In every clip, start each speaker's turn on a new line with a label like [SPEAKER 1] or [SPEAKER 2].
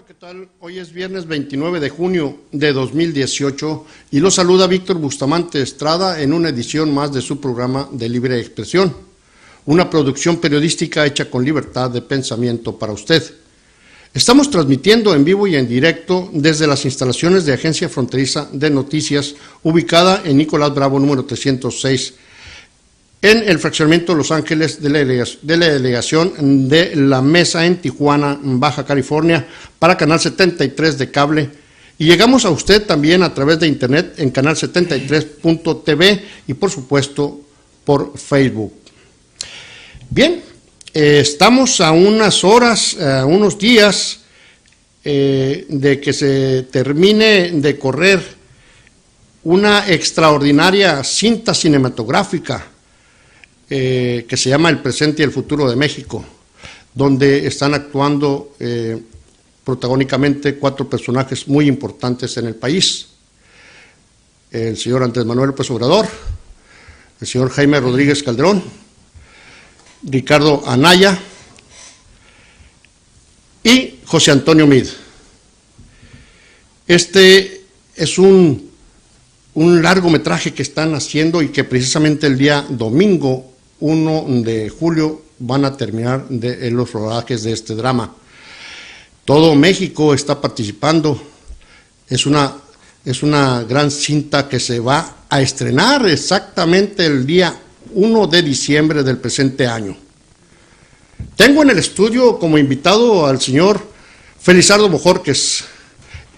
[SPEAKER 1] Hola, ¿qué tal? Hoy es viernes 29 de junio de 2018 y los saluda Víctor Bustamante Estrada en una edición más de su programa de Libre Expresión, una producción periodística hecha con libertad de pensamiento para usted. Estamos transmitiendo en vivo y en directo desde las instalaciones de Agencia Fronteriza de Noticias, ubicada en Nicolás Bravo, número 306, en el fraccionamiento de Los Ángeles de la delegación de La Mesa en Tijuana, Baja California, para Canal 73 de cable. Y llegamos a usted también a través de internet en canal 73.tv y por supuesto por Facebook. Bien, estamos a unas horas, unos días de que se termine de correr una extraordinaria cinta cinematográfica que se llama El presente y el futuro de México, donde están actuando protagónicamente 4 personajes muy importantes en el país: el señor Andrés Manuel López Obrador, el señor Jaime Rodríguez Calderón, Ricardo Anaya y José Antonio Meade. Este es un largometraje que están haciendo y que precisamente el día domingo 1 de julio van a terminar los rodajes de este drama. Todo México está participando. Es una gran cinta que se va a estrenar exactamente el día 1 de diciembre del presente año. Tengo en el estudio como invitado al señor Felizardo Bojorquez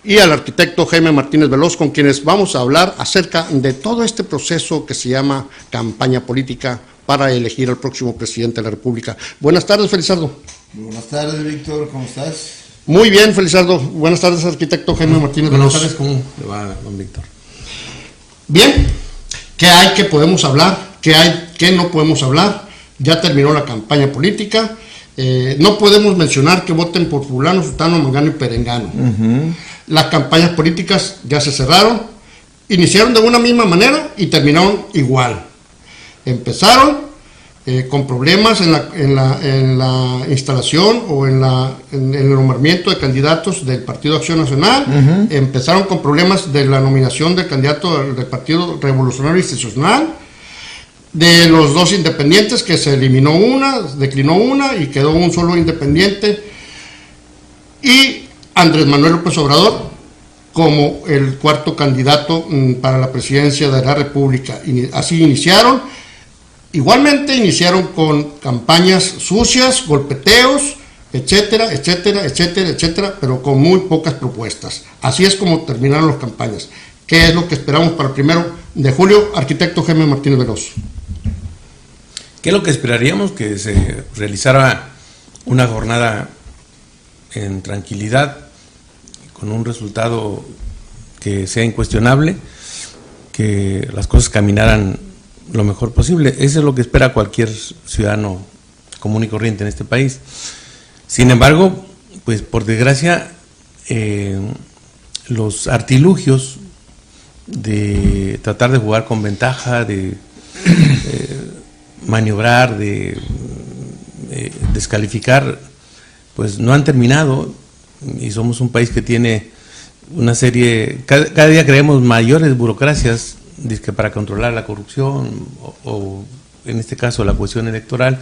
[SPEAKER 1] y al arquitecto Jaime Martínez Veloz, con quienes vamos a hablar acerca de todo este proceso que se llama campaña política para elegir al próximo presidente de la República. Buenas tardes, Felizardo.
[SPEAKER 2] Buenas tardes, Víctor, ¿cómo estás?
[SPEAKER 1] Muy bien, Felizardo. Buenas tardes, arquitecto Jaime Martínez Veloz.
[SPEAKER 3] Buenas tardes, ¿cómo le va, don Víctor?
[SPEAKER 1] Bien, ¿qué hay que podemos hablar? ¿Qué hay que no podemos hablar? Ya terminó la campaña política. No podemos mencionar que voten por fulano, sutano, mangano y perengano. Las campañas políticas ya se cerraron, iniciaron de una misma manera y terminaron igual. Empezaron con problemas en la instalación o en el nombramiento de candidatos del Partido Acción Nacional. Empezaron con problemas de la nominación del candidato del Partido Revolucionario Institucional, de los 2 independientes, que se eliminó declinó una y quedó un solo independiente, y Andrés Manuel López Obrador como el 4º candidato para la presidencia de la República. Así iniciaron. Igualmente iniciaron con campañas sucias, golpeteos, etcétera, etcétera, etcétera, etcétera, pero con muy pocas propuestas. Así es como terminaron las campañas. ¿Qué es lo que esperamos para el 1 de julio, arquitecto Jaime Martínez Veloz?
[SPEAKER 3] ¿Qué es lo que esperaríamos? Que se realizara una jornada en tranquilidad, con un resultado que sea incuestionable, que las cosas caminaran lo mejor posible. Eso es lo que espera cualquier ciudadano común y corriente en este país. Sin embargo, pues por desgracia, los artilugios de tratar de jugar con ventaja, de maniobrar, de descalificar, pues no han terminado, y somos un país que tiene una serie, cada día creemos mayores burocracias, dizque para controlar la corrupción o en este caso la cuestión electoral.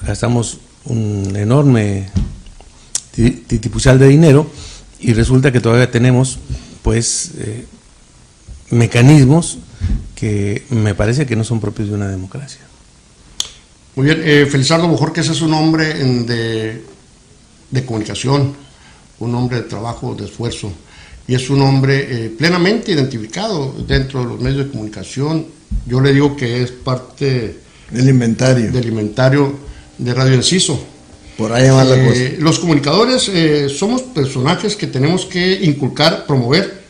[SPEAKER 3] Gastamos un enorme titipuchal de dinero y resulta que todavía tenemos pues mecanismos que me parece que no son propios de una democracia.
[SPEAKER 1] Muy bien, Felizardo Bojorquez es un hombre de comunicación, un hombre de trabajo, de esfuerzo, y es un hombre plenamente identificado dentro de los medios de comunicación. Yo le digo que es parte
[SPEAKER 2] del inventario
[SPEAKER 1] de Radio Enciso.
[SPEAKER 2] Por ahí va la cosa.
[SPEAKER 1] Los comunicadores somos personajes que tenemos que inculcar, promover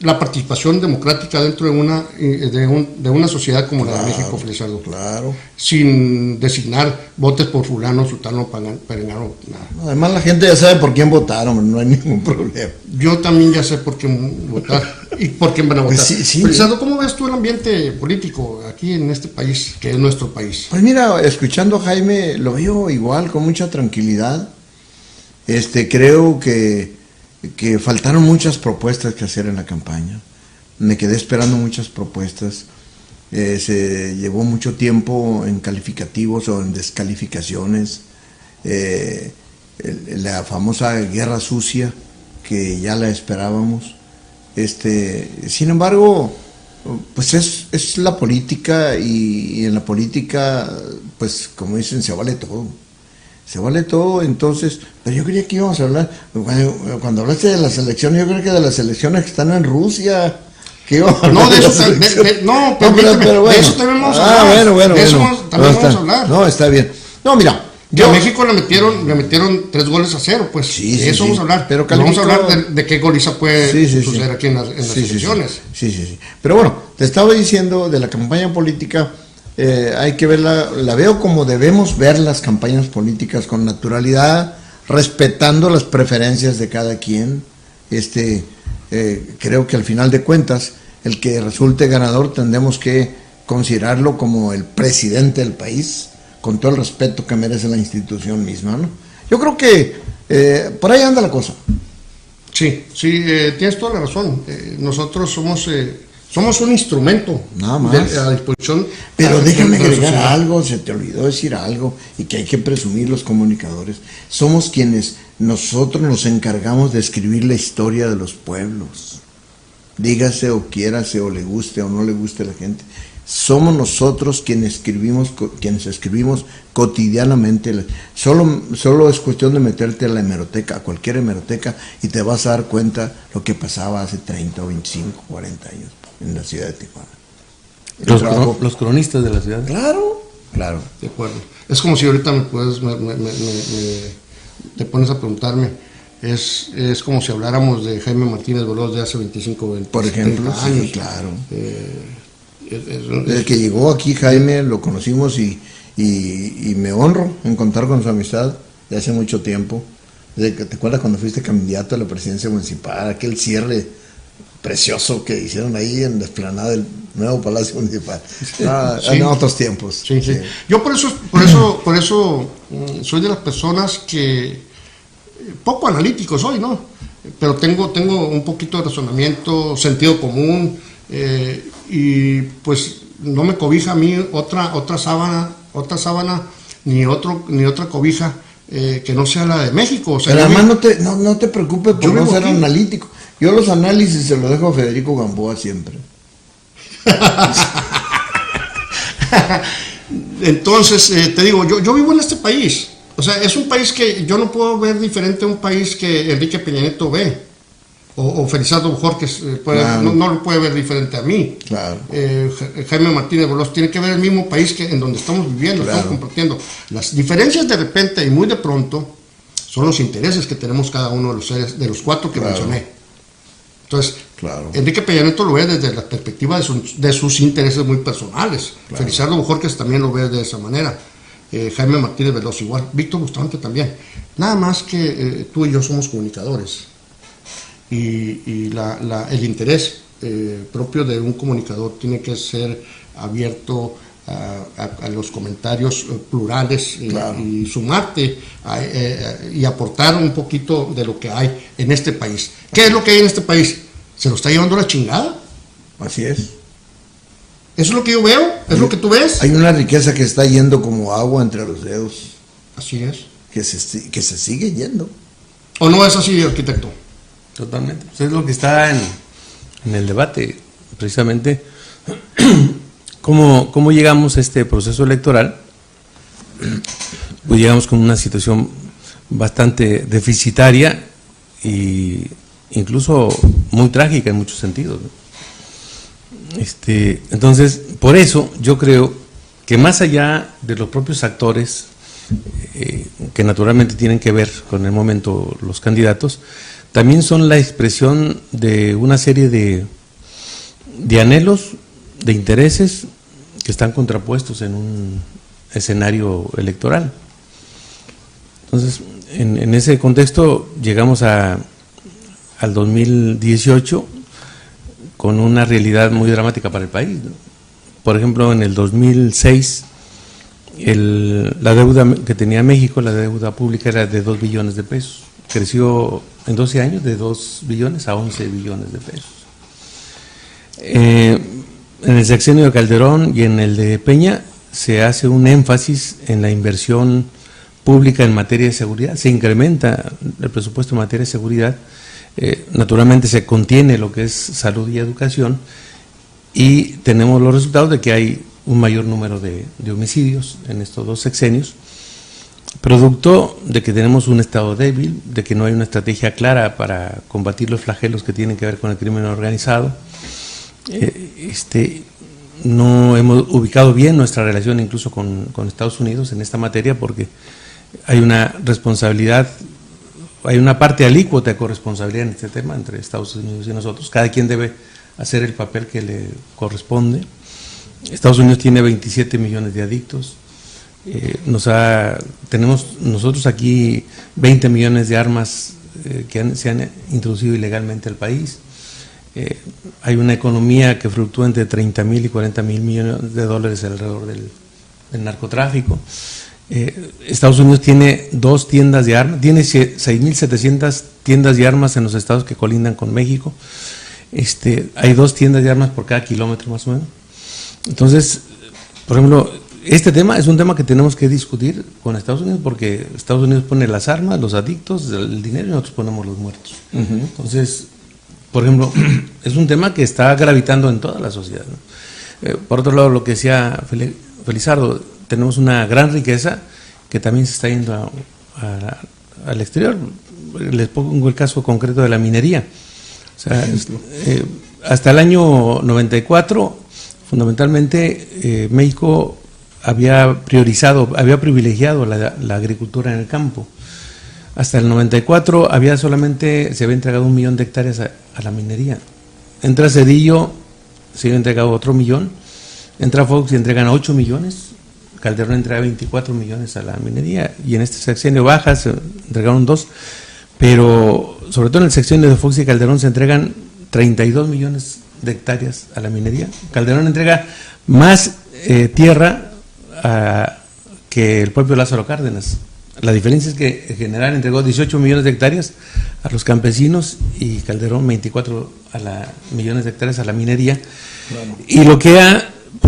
[SPEAKER 1] la participación democrática dentro de una sociedad como la de México, Felizardo.
[SPEAKER 2] Claro.
[SPEAKER 1] Sin designar votes por fulano, sutano, perengano, nada.
[SPEAKER 2] Además la gente ya sabe por quién votaron, no hay ningún problema.
[SPEAKER 1] Yo también ya sé por quién votar y por quién van a votar.
[SPEAKER 2] Pues sí.
[SPEAKER 1] Felizardo, ¿cómo ves tú el ambiente político aquí en este país, que es nuestro país?
[SPEAKER 2] Pues mira, escuchando a Jaime lo veo igual, con mucha tranquilidad. Creo que faltaron muchas propuestas que hacer en la campaña. Me quedé esperando muchas propuestas. Se llevó mucho tiempo en calificativos o en descalificaciones. La famosa guerra sucia, que ya la esperábamos. Sin embargo, pues es la política, y en la política, pues como dicen, se vale todo. Se vale todo. Entonces, pero yo creía que íbamos a hablar, cuando hablaste de las elecciones, yo creo que de las elecciones que están en Rusia.
[SPEAKER 1] No, de eso, no, pero bueno. De eso también vamos a hablar.
[SPEAKER 2] Bueno.
[SPEAKER 1] De eso también vamos a hablar.
[SPEAKER 2] No, está bien. No, mira.
[SPEAKER 1] A México le metieron 3-0, pues.
[SPEAKER 2] Sí,
[SPEAKER 1] de eso vamos a hablar.
[SPEAKER 2] Pero
[SPEAKER 1] vamos a hablar de qué goliza puede suceder aquí en las elecciones.
[SPEAKER 2] Sí. Pero bueno, te estaba diciendo de la campaña política. Hay que verla, la veo como debemos ver las campañas políticas, con naturalidad, respetando las preferencias de cada quien. Creo que al final de cuentas, el que resulte ganador tendremos que considerarlo como el presidente del país, con todo el respeto que merece la institución misma, ¿no? Yo creo que por ahí anda la cosa.
[SPEAKER 1] Sí, tienes toda la razón. Nosotros somos un instrumento, nada más, a disposición.
[SPEAKER 2] Pero déjame agregar algo, se te olvidó decir algo, y que hay que presumir los comunicadores. Somos quienes nosotros nos encargamos de escribir la historia de los pueblos. Dígase o quiérase, o le guste o no le guste a la gente. Somos nosotros quienes escribimos cotidianamente. Solo es cuestión de meterte a la hemeroteca, a cualquier hemeroteca, y te vas a dar cuenta lo que pasaba hace 30 o 25, 40 años en la ciudad de Tijuana.
[SPEAKER 3] Los cronistas de la ciudad.
[SPEAKER 2] Claro.
[SPEAKER 1] De acuerdo. Es como si ahorita te pones a preguntarme, es como si habláramos de Jaime Martínez Veloz de hace 25 20
[SPEAKER 2] por ejemplo,
[SPEAKER 1] años.
[SPEAKER 2] Sí, claro. Desde que llegó aquí Jaime lo conocimos, y me honro en contar con su amistad de hace mucho tiempo. ¿Te acuerdas cuando fuiste candidato a la presidencia municipal? Aquel cierre precioso que hicieron ahí en la explanada del nuevo Palacio Municipal. En otros tiempos.
[SPEAKER 1] Sí. Yo por eso soy de las personas que poco analítico soy, ¿no? Pero tengo un poquito de razonamiento, sentido común, y pues no me cobija a mí otra sábana ni otra cobija que no sea la de México. O sea,
[SPEAKER 2] pero además no te preocupes por no ser analítico. Yo los análisis se los dejo a Federico Gamboa siempre.
[SPEAKER 1] Entonces, te digo, yo vivo en este país. O sea, es un país que yo no puedo ver diferente a un país que Enrique Peña Nieto ve. O Felizardo Bojorquez claro. no lo puede ver diferente a mí.
[SPEAKER 2] Claro.
[SPEAKER 1] Jaime Martínez Veloz tiene que ver el mismo país en donde estamos viviendo, claro. Estamos compartiendo. Las diferencias de repente y muy de pronto son los intereses que tenemos cada uno de los seres, de los 4 que claro. mencioné. Entonces, claro. Enrique Peña Nieto lo ve desde la perspectiva de sus intereses muy personales. Claro. Felizardo Bojorquez también lo ve de esa manera. Jaime Martínez Veloz igual. Víctor Bustamante también. Nada más que tú y yo somos comunicadores. Y el interés propio de un comunicador tiene que ser abierto a los comentarios plurales claro. y sumarte y aportar un poquito de lo que hay en este país. ¿Qué es lo que hay en este país? ¿Se lo está llevando la chingada?
[SPEAKER 2] Así es.
[SPEAKER 1] ¿Eso es lo que yo veo? ¿Es lo que tú ves?
[SPEAKER 2] Hay una riqueza que está yendo como agua entre los dedos.
[SPEAKER 1] Así es.
[SPEAKER 2] Que se sigue yendo.
[SPEAKER 1] ¿O no es así, arquitecto?
[SPEAKER 3] Totalmente. Pues es lo que está en el debate, precisamente. ¿Cómo llegamos a este proceso electoral? Pues llegamos con una situación bastante deficitaria e incluso muy trágica en muchos sentidos, ¿no? Entonces, por eso yo creo que más allá de los propios actores que naturalmente tienen que ver con el momento los candidatos, también son la expresión de una serie de anhelos, de intereses que están contrapuestos en un escenario electoral. Entonces, en ese contexto llegamos al 2018 con una realidad muy dramática para el país, ¿no? Por ejemplo, en el 2006, la deuda que tenía México, la deuda pública era de 2 billones de pesos. creció en 12 años de 2 billones a 11 billones de pesos. En el sexenio de Calderón y en el de Peña se hace un énfasis en la inversión pública en materia de seguridad, se incrementa el presupuesto en materia de seguridad, naturalmente se contiene lo que es salud y educación, y tenemos los resultados de que hay un mayor número de homicidios en estos 2 sexenios, producto de que tenemos un Estado débil, de que no hay una estrategia clara para combatir los flagelos que tienen que ver con el crimen organizado. No hemos ubicado bien nuestra relación incluso con Estados Unidos en esta materia, porque hay una responsabilidad, hay una parte alícuota de corresponsabilidad en este tema entre Estados Unidos y nosotros. Cada quien debe hacer el papel que le corresponde. Estados Unidos tiene 27 millones de adictos. Tenemos nosotros aquí 20 millones de armas que se han introducido ilegalmente al país. Hay una economía que fluctúa entre 30.000 y 40.000 millones de dólares alrededor del narcotráfico. Estados Unidos tiene 2 tiendas de armas, tiene 6.700 tiendas de armas en los estados que colindan con México. Hay 2 tiendas de armas por cada kilómetro más o menos. Entonces, por ejemplo, este tema es un tema que tenemos que discutir con Estados Unidos, porque Estados Unidos pone las armas, los adictos, el dinero, y nosotros ponemos los muertos. Entonces, por ejemplo, es un tema que está gravitando en toda la sociedad, ¿no? Por otro lado, lo que decía Felizardo, tenemos una gran riqueza que también se está yendo al exterior. Les pongo el caso concreto de la minería. O sea, hasta el año 94, fundamentalmente, México había privilegiado la agricultura en el campo. Hasta el 94 se había entregado 1 millón de hectáreas a la minería. Entra Zedillo, se había entregado otro 1 millón. Entra Fox y entregan 8 millones. Calderón entrega 24 millones a la minería. Y en este sexenio baja, se entregaron 2. Pero sobre todo en el sexenio de Fox y Calderón se entregan 32 millones de hectáreas a la minería. Calderón entrega más tierra que el propio Lázaro Cárdenas. La diferencia es que el general entregó 18 millones de hectáreas a los campesinos y Calderón 24 millones de hectáreas a la minería. Claro. Y lo que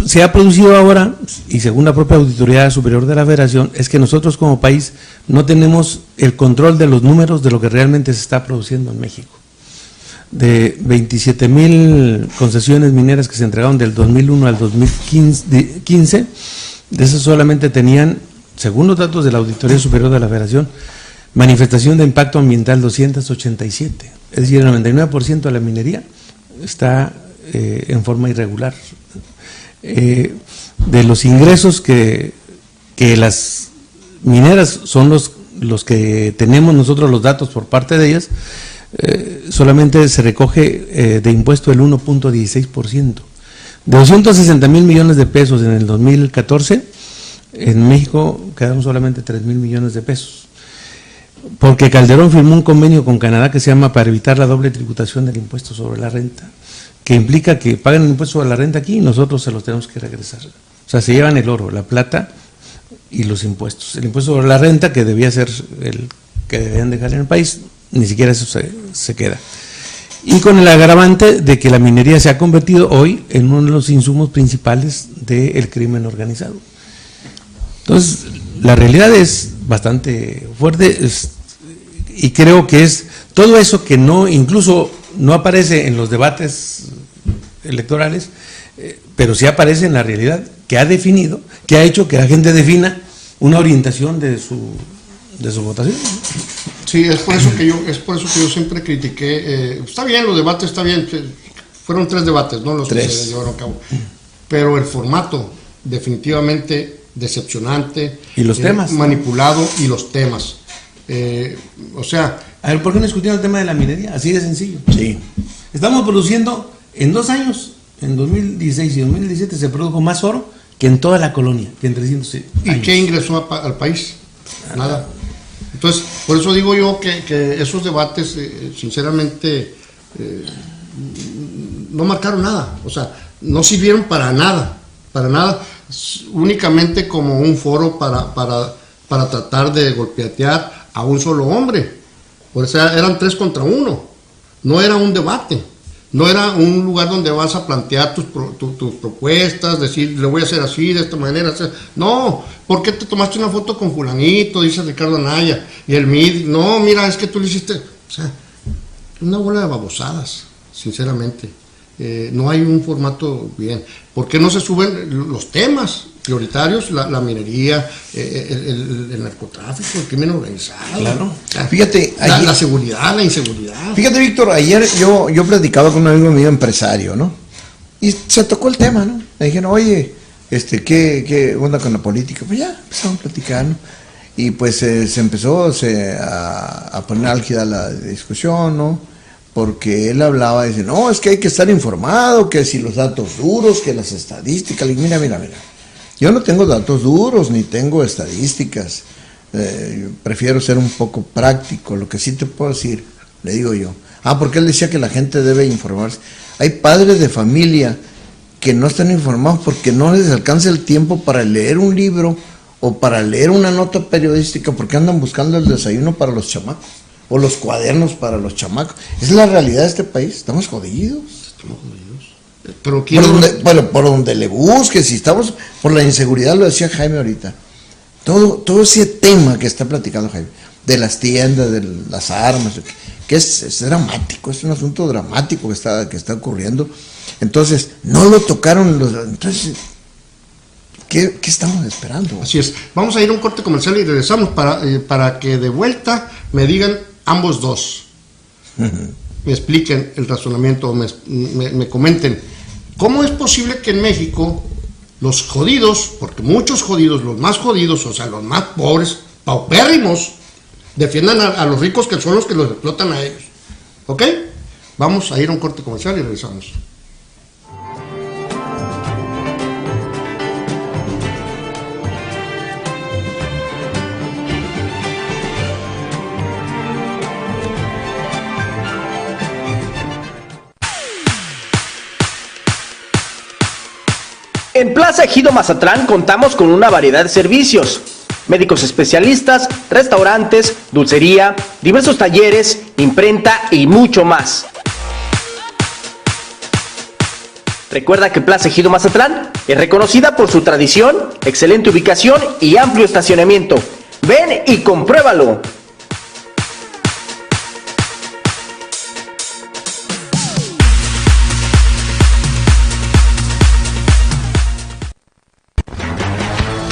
[SPEAKER 3] se ha producido ahora, y según la propia Auditoría Superior de la Federación, es que nosotros como país no tenemos el control de los números de lo que realmente se está produciendo en México. De 27,000 concesiones mineras que se entregaron del 2001 al 2015, de esas solamente tenían, según los datos de la Auditoría Superior de la Federación, manifestación de impacto ambiental 287. Es decir, el 99% de la minería está en forma irregular. De los ingresos que las mineras son los que tenemos nosotros los datos por parte de ellas, solamente se recoge de impuesto el 1.16%. De 260,000 millones de pesos en el 2014, en México quedaron solamente 3,000 millones de pesos. Porque Calderón firmó un convenio con Canadá que se llama para evitar la doble tributación del impuesto sobre la renta, que implica que pagan el impuesto sobre la renta aquí y nosotros se los tenemos que regresar. O sea, se llevan el oro, la plata y los impuestos. El impuesto sobre la renta, que debía ser el que debían dejar en el país, ni siquiera eso se queda. Y con el agravante de que la minería se ha convertido hoy en uno de los insumos principales del crimen organizado. Entonces, la realidad es bastante fuerte y creo que es todo eso que incluso no aparece en los debates electorales, pero sí aparece en la realidad que ha definido, que ha hecho que la gente defina una orientación de su votación.
[SPEAKER 1] Sí, es por eso que yo siempre critiqué. Está bien, los debates, está bien. Fueron 3 debates, ¿no? Los 3 que se llevaron a cabo. Pero el formato, definitivamente decepcionante.
[SPEAKER 3] ¿Y los temas?
[SPEAKER 1] Manipulado, y los temas. O sea.
[SPEAKER 3] A ver, ¿por qué no discutieron el tema de la minería? Así de sencillo.
[SPEAKER 2] Sí.
[SPEAKER 3] Estamos produciendo, en 2 años, en 2016 y 2017, se produjo más oro que en toda la colonia, que en 300 años.
[SPEAKER 1] ¿Y qué ingresó al país? Nada. Entonces, por eso digo yo que esos debates, sinceramente, no marcaron nada. O sea, no sirvieron para nada, únicamente como un foro para tratar de golpetear a un solo hombre. O sea, eran 3 contra 1. No era un debate. No era un lugar donde vas a plantear tus propuestas, decir, le voy a hacer así, de esta manera. No, ¿por qué te tomaste una foto con fulanito? Dice Ricardo Anaya. Y el MID, no, mira, es que tú le hiciste... O sea, una bola de babosadas, sinceramente. No hay un formato bien. ¿Por qué no se suben los temas prioritarios? La minería, el narcotráfico, el crimen organizado.
[SPEAKER 2] Claro. Fíjate,
[SPEAKER 1] la seguridad, la inseguridad.
[SPEAKER 2] Fíjate, Víctor, ayer yo platicaba con un amigo mío empresario, ¿no? Y se tocó el tema, ¿no? Me dijeron, oye, ¿qué onda con la política? Pues ya, empezamos a platicar, ¿no? Y pues se empezó a poner álgida la discusión, ¿no? Porque él hablaba, dice, no, es que hay que estar informado, que si los datos duros, que las estadísticas, y mira, yo no tengo datos duros, ni tengo estadísticas, yo prefiero ser un poco práctico, lo que sí te puedo decir, le digo yo, porque él decía que la gente debe informarse, hay padres de familia que no están informados porque no les alcanza el tiempo para leer un libro, o para leer una nota periodística, porque andan buscando el desayuno para los chamacos, o los cuadernos para los chamacos. Es la realidad de este país, estamos jodidos. Pero por donde le busques, si estamos por la inseguridad, lo decía Jaime ahorita, todo ese tema que está platicando Jaime, de las tiendas, de las armas, que es dramático, es un asunto dramático que está ocurriendo. Entonces, no lo tocaron entonces, ¿qué estamos esperando?
[SPEAKER 1] Así es. Vamos a ir a un corte comercial y regresamos para que de vuelta me digan ambos dos. Me expliquen el razonamiento, me comenten. ¿Cómo es posible que en México los jodidos, porque muchos jodidos, los más jodidos, o sea, los más pobres, paupérrimos, defiendan a los ricos que son los que los explotan a ellos? ¿Ok? Vamos a ir a un corte comercial y regresamos.
[SPEAKER 4] En Plaza Ejido Mazatlán contamos con una variedad de servicios: médicos especialistas, restaurantes, dulcería, diversos talleres, imprenta y mucho más. Recuerda que Plaza Ejido Mazatlán es reconocida por su tradición, excelente ubicación y amplio estacionamiento. Ven y compruébalo.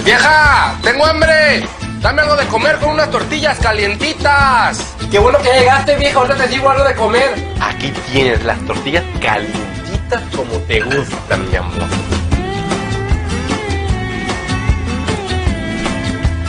[SPEAKER 5] ¡Vieja! ¡Tengo hambre! ¡Dame algo de comer con unas tortillas calientitas!
[SPEAKER 6] ¡Qué bueno que llegaste, vieja! Ahora te digo algo de comer.
[SPEAKER 5] Aquí tienes las tortillas calientitas como te gustan, mi amor.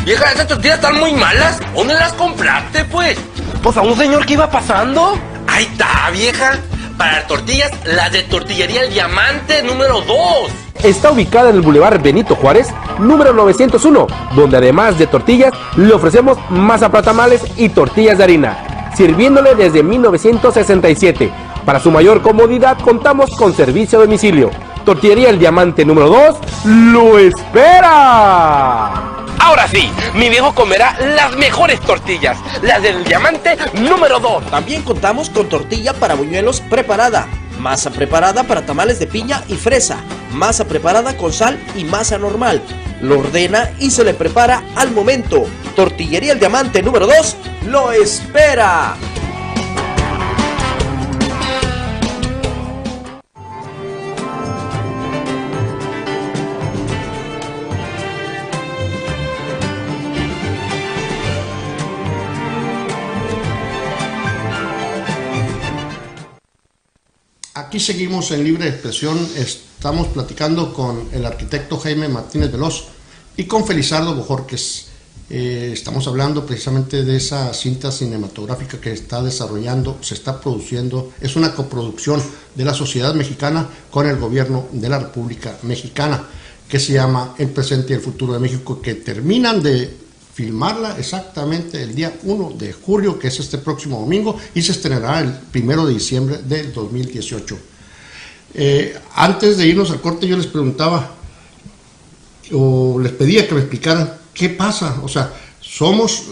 [SPEAKER 5] Vieja, esas tortillas están muy malas. ¿Dónde las compraste, pues? Pues a un señor que iba pasando. Ahí está, vieja. Para tortillas, las de Tortillería El Diamante número 2.
[SPEAKER 6] Está ubicada en el Boulevard Benito Juárez, número 901, donde además de tortillas, le ofrecemos masa para tamales y tortillas de harina, sirviéndole desde 1967. Para su mayor comodidad, contamos con servicio a domicilio. Tortillería El Diamante número 2 ¡lo espera!
[SPEAKER 5] Ahora sí, mi viejo comerá las mejores tortillas, las del Diamante número 2.
[SPEAKER 7] También contamos con tortilla para buñuelos preparada, masa preparada para tamales de piña y fresa, masa preparada con sal y masa normal. Lo ordena y se le prepara al momento. Tortillería El Diamante número 2 ¡lo espera!
[SPEAKER 1] Aquí seguimos en Libre Expresión, estamos platicando con el arquitecto Jaime Martínez Veloz y con Felizardo Bojorquez. Estamos hablando precisamente de esa cinta cinematográfica que está desarrollando, se está produciendo, es una coproducción de la sociedad mexicana con el gobierno de la República Mexicana, que se llama El presente y el futuro de México, que terminan de filmarla exactamente el día 1 de julio, que es este próximo domingo, y se estrenará el 1 de diciembre del 2018. Antes de irnos al corte, yo les preguntaba, o les pedía que me explicaran qué pasa. O sea, somos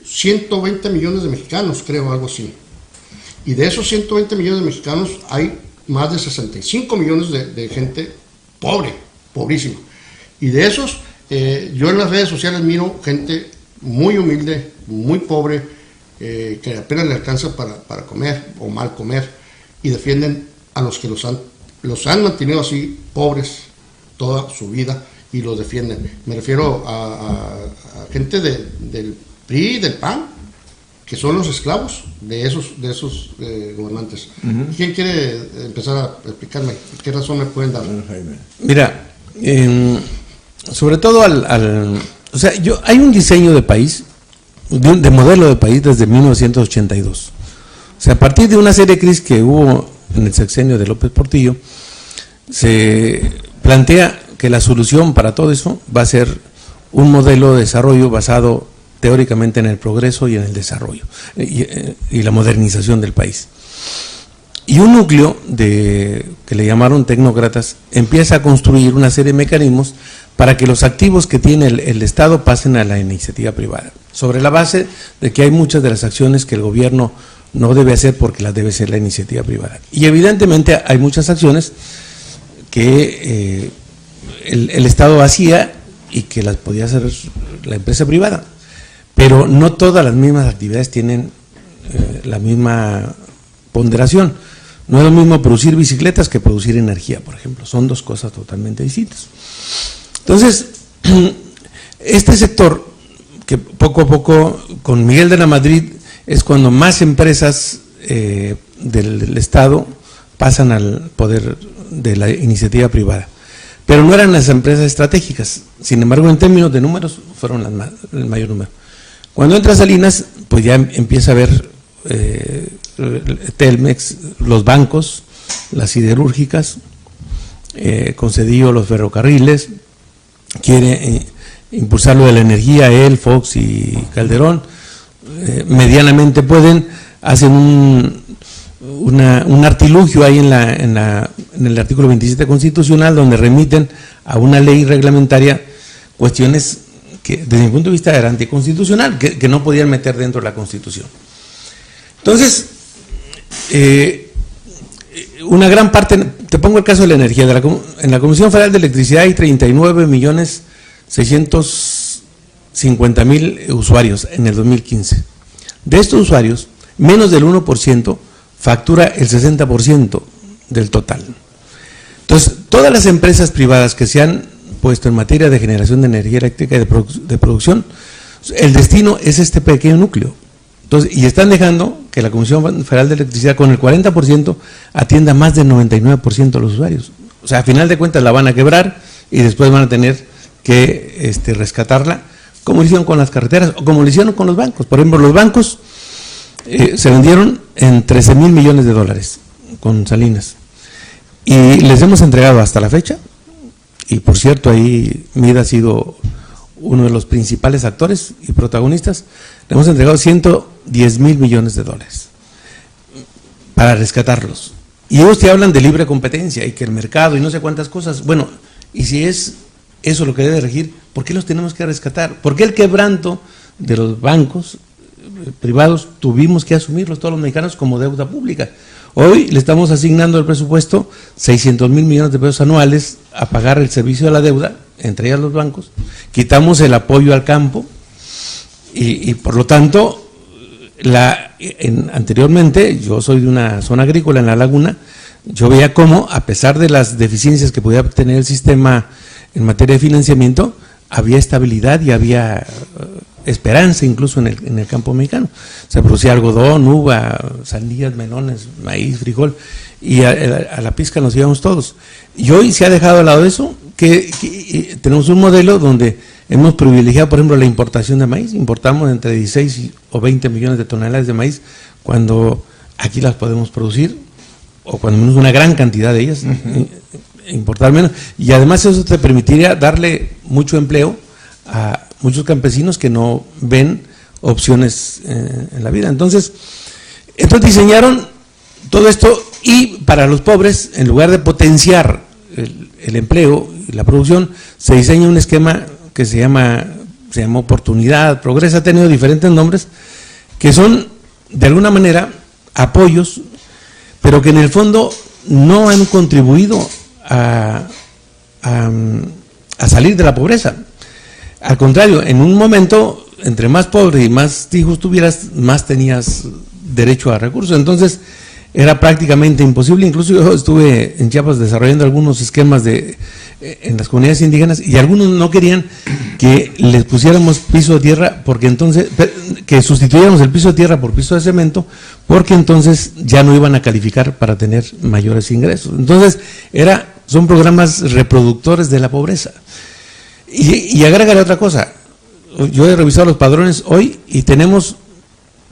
[SPEAKER 1] 120 millones de mexicanos, creo, algo así. Y de esos 120 millones de mexicanos hay más de 65 millones de gente pobre, pobrísima. Y de esos, yo en las redes sociales miro gente muy humilde, muy pobre, que apenas le alcanza para comer o mal comer, y defienden a los que los han mantenido así pobres toda su vida y los defienden. Me refiero a gente del PRI, del PAN, que son los esclavos de esos gobernantes. ¿Quién quiere empezar a explicarme qué razón me pueden dar?
[SPEAKER 3] Mira, sobre todo o sea, hay un diseño de país, de modelo de país desde 1982. O sea, a partir de una serie de crisis que hubo en el sexenio de López Portillo, se plantea que la solución para todo eso va a ser un modelo de desarrollo basado teóricamente en el progreso y en el desarrollo y la modernización del país. Y un núcleo que le llamaron tecnócratas empieza a construir una serie de mecanismos para que los activos que tiene el Estado pasen a la iniciativa privada, sobre la base de que hay muchas de las acciones que el gobierno no debe hacer porque las debe hacer la iniciativa privada. Y evidentemente hay muchas acciones que el Estado hacía y que las podía hacer la empresa privada, pero no todas las mismas actividades tienen la misma ponderación. No es lo mismo producir bicicletas que producir energía, por ejemplo, son dos cosas totalmente distintas. Entonces, este sector, que poco a poco, con Miguel de la Madrid, es cuando más empresas del Estado pasan al poder de la iniciativa privada. Pero no eran las empresas estratégicas, sin embargo, en términos de números, fueron el mayor número. Cuando entra Salinas, pues ya empieza a haber Telmex, los bancos, las siderúrgicas, con Cedillo los ferrocarriles, quiere impulsar lo de la energía, él, Fox y Calderón, medianamente pueden, hacen un artilugio ahí en el artículo 27 constitucional, donde remiten a una ley reglamentaria cuestiones que desde mi punto de vista era anticonstitucional, que no podían meter dentro de la Constitución. Entonces, una gran parte, te pongo el caso de la energía, en la Comisión Federal de Electricidad hay 39.650.000 usuarios en el 2015. De estos usuarios, menos del 1% factura el 60% del total. Entonces, todas las empresas privadas que se han puesto en materia de generación de energía eléctrica y de producción, el destino es este pequeño núcleo. Entonces, y están dejando que la Comisión Federal de Electricidad con el 40% atienda más del 99% de los usuarios. O sea, a final de cuentas la van a quebrar y después van a tener que rescatarla, como lo hicieron con las carreteras o como lo hicieron con los bancos. Por ejemplo, los bancos se vendieron en 13,000 millones de dólares con Salinas y les hemos entregado hasta la fecha, y por cierto ahí MIDA ha sido uno de los principales actores y protagonistas, le hemos entregado 110,000 millones de dólares para rescatarlos. Y ellos te hablan de libre competencia y que el mercado y no sé cuántas cosas. Bueno, y si es eso lo que debe regir, ¿por qué los tenemos que rescatar? ¿Por qué el quebranto de los bancos privados tuvimos que asumirlos todos los mexicanos como deuda pública? Hoy le estamos asignando el presupuesto 600,000 millones de pesos anuales a pagar el servicio de la deuda, entre ellas los bancos, quitamos el apoyo al campo y por lo tanto, anteriormente, yo soy de una zona agrícola en La Laguna, yo veía cómo, a pesar de las deficiencias que podía tener el sistema en materia de financiamiento, había estabilidad y había esperanza incluso en el campo mexicano. Se producía algodón, uva, sandías, melones, maíz, frijol, y a la pizca nos íbamos todos. Y hoy se ha dejado de lado eso, que tenemos un modelo donde hemos privilegiado, por ejemplo, la importación de maíz. Importamos entre 16 o 20 millones de toneladas de maíz, cuando aquí las podemos producir, o cuando menos una gran cantidad de ellas, importar menos. Y además eso te permitiría darle mucho empleo a muchos campesinos que no ven opciones en la vida. Entonces diseñaron todo esto, y para los pobres, en lugar de potenciar el empleo y la producción, se diseña un esquema que se llama se llama Oportunidad, Progresa, ha tenido diferentes nombres, que son de alguna manera apoyos, pero que en el fondo no han contribuido a salir de la pobreza. Al contrario, en un momento, entre más pobre y más hijos tuvieras, más tenías derecho a recursos. Entonces, era prácticamente imposible. Incluso yo estuve en Chiapas desarrollando algunos esquemas en las comunidades indígenas, y algunos no querían que les pusiéramos piso de tierra, porque entonces, que sustituyéramos el piso de tierra por piso de cemento, porque entonces ya no iban a calificar para tener mayores ingresos. Entonces, son programas reproductores de la pobreza. Y agrégale otra cosa. Yo he revisado los padrones hoy y tenemos,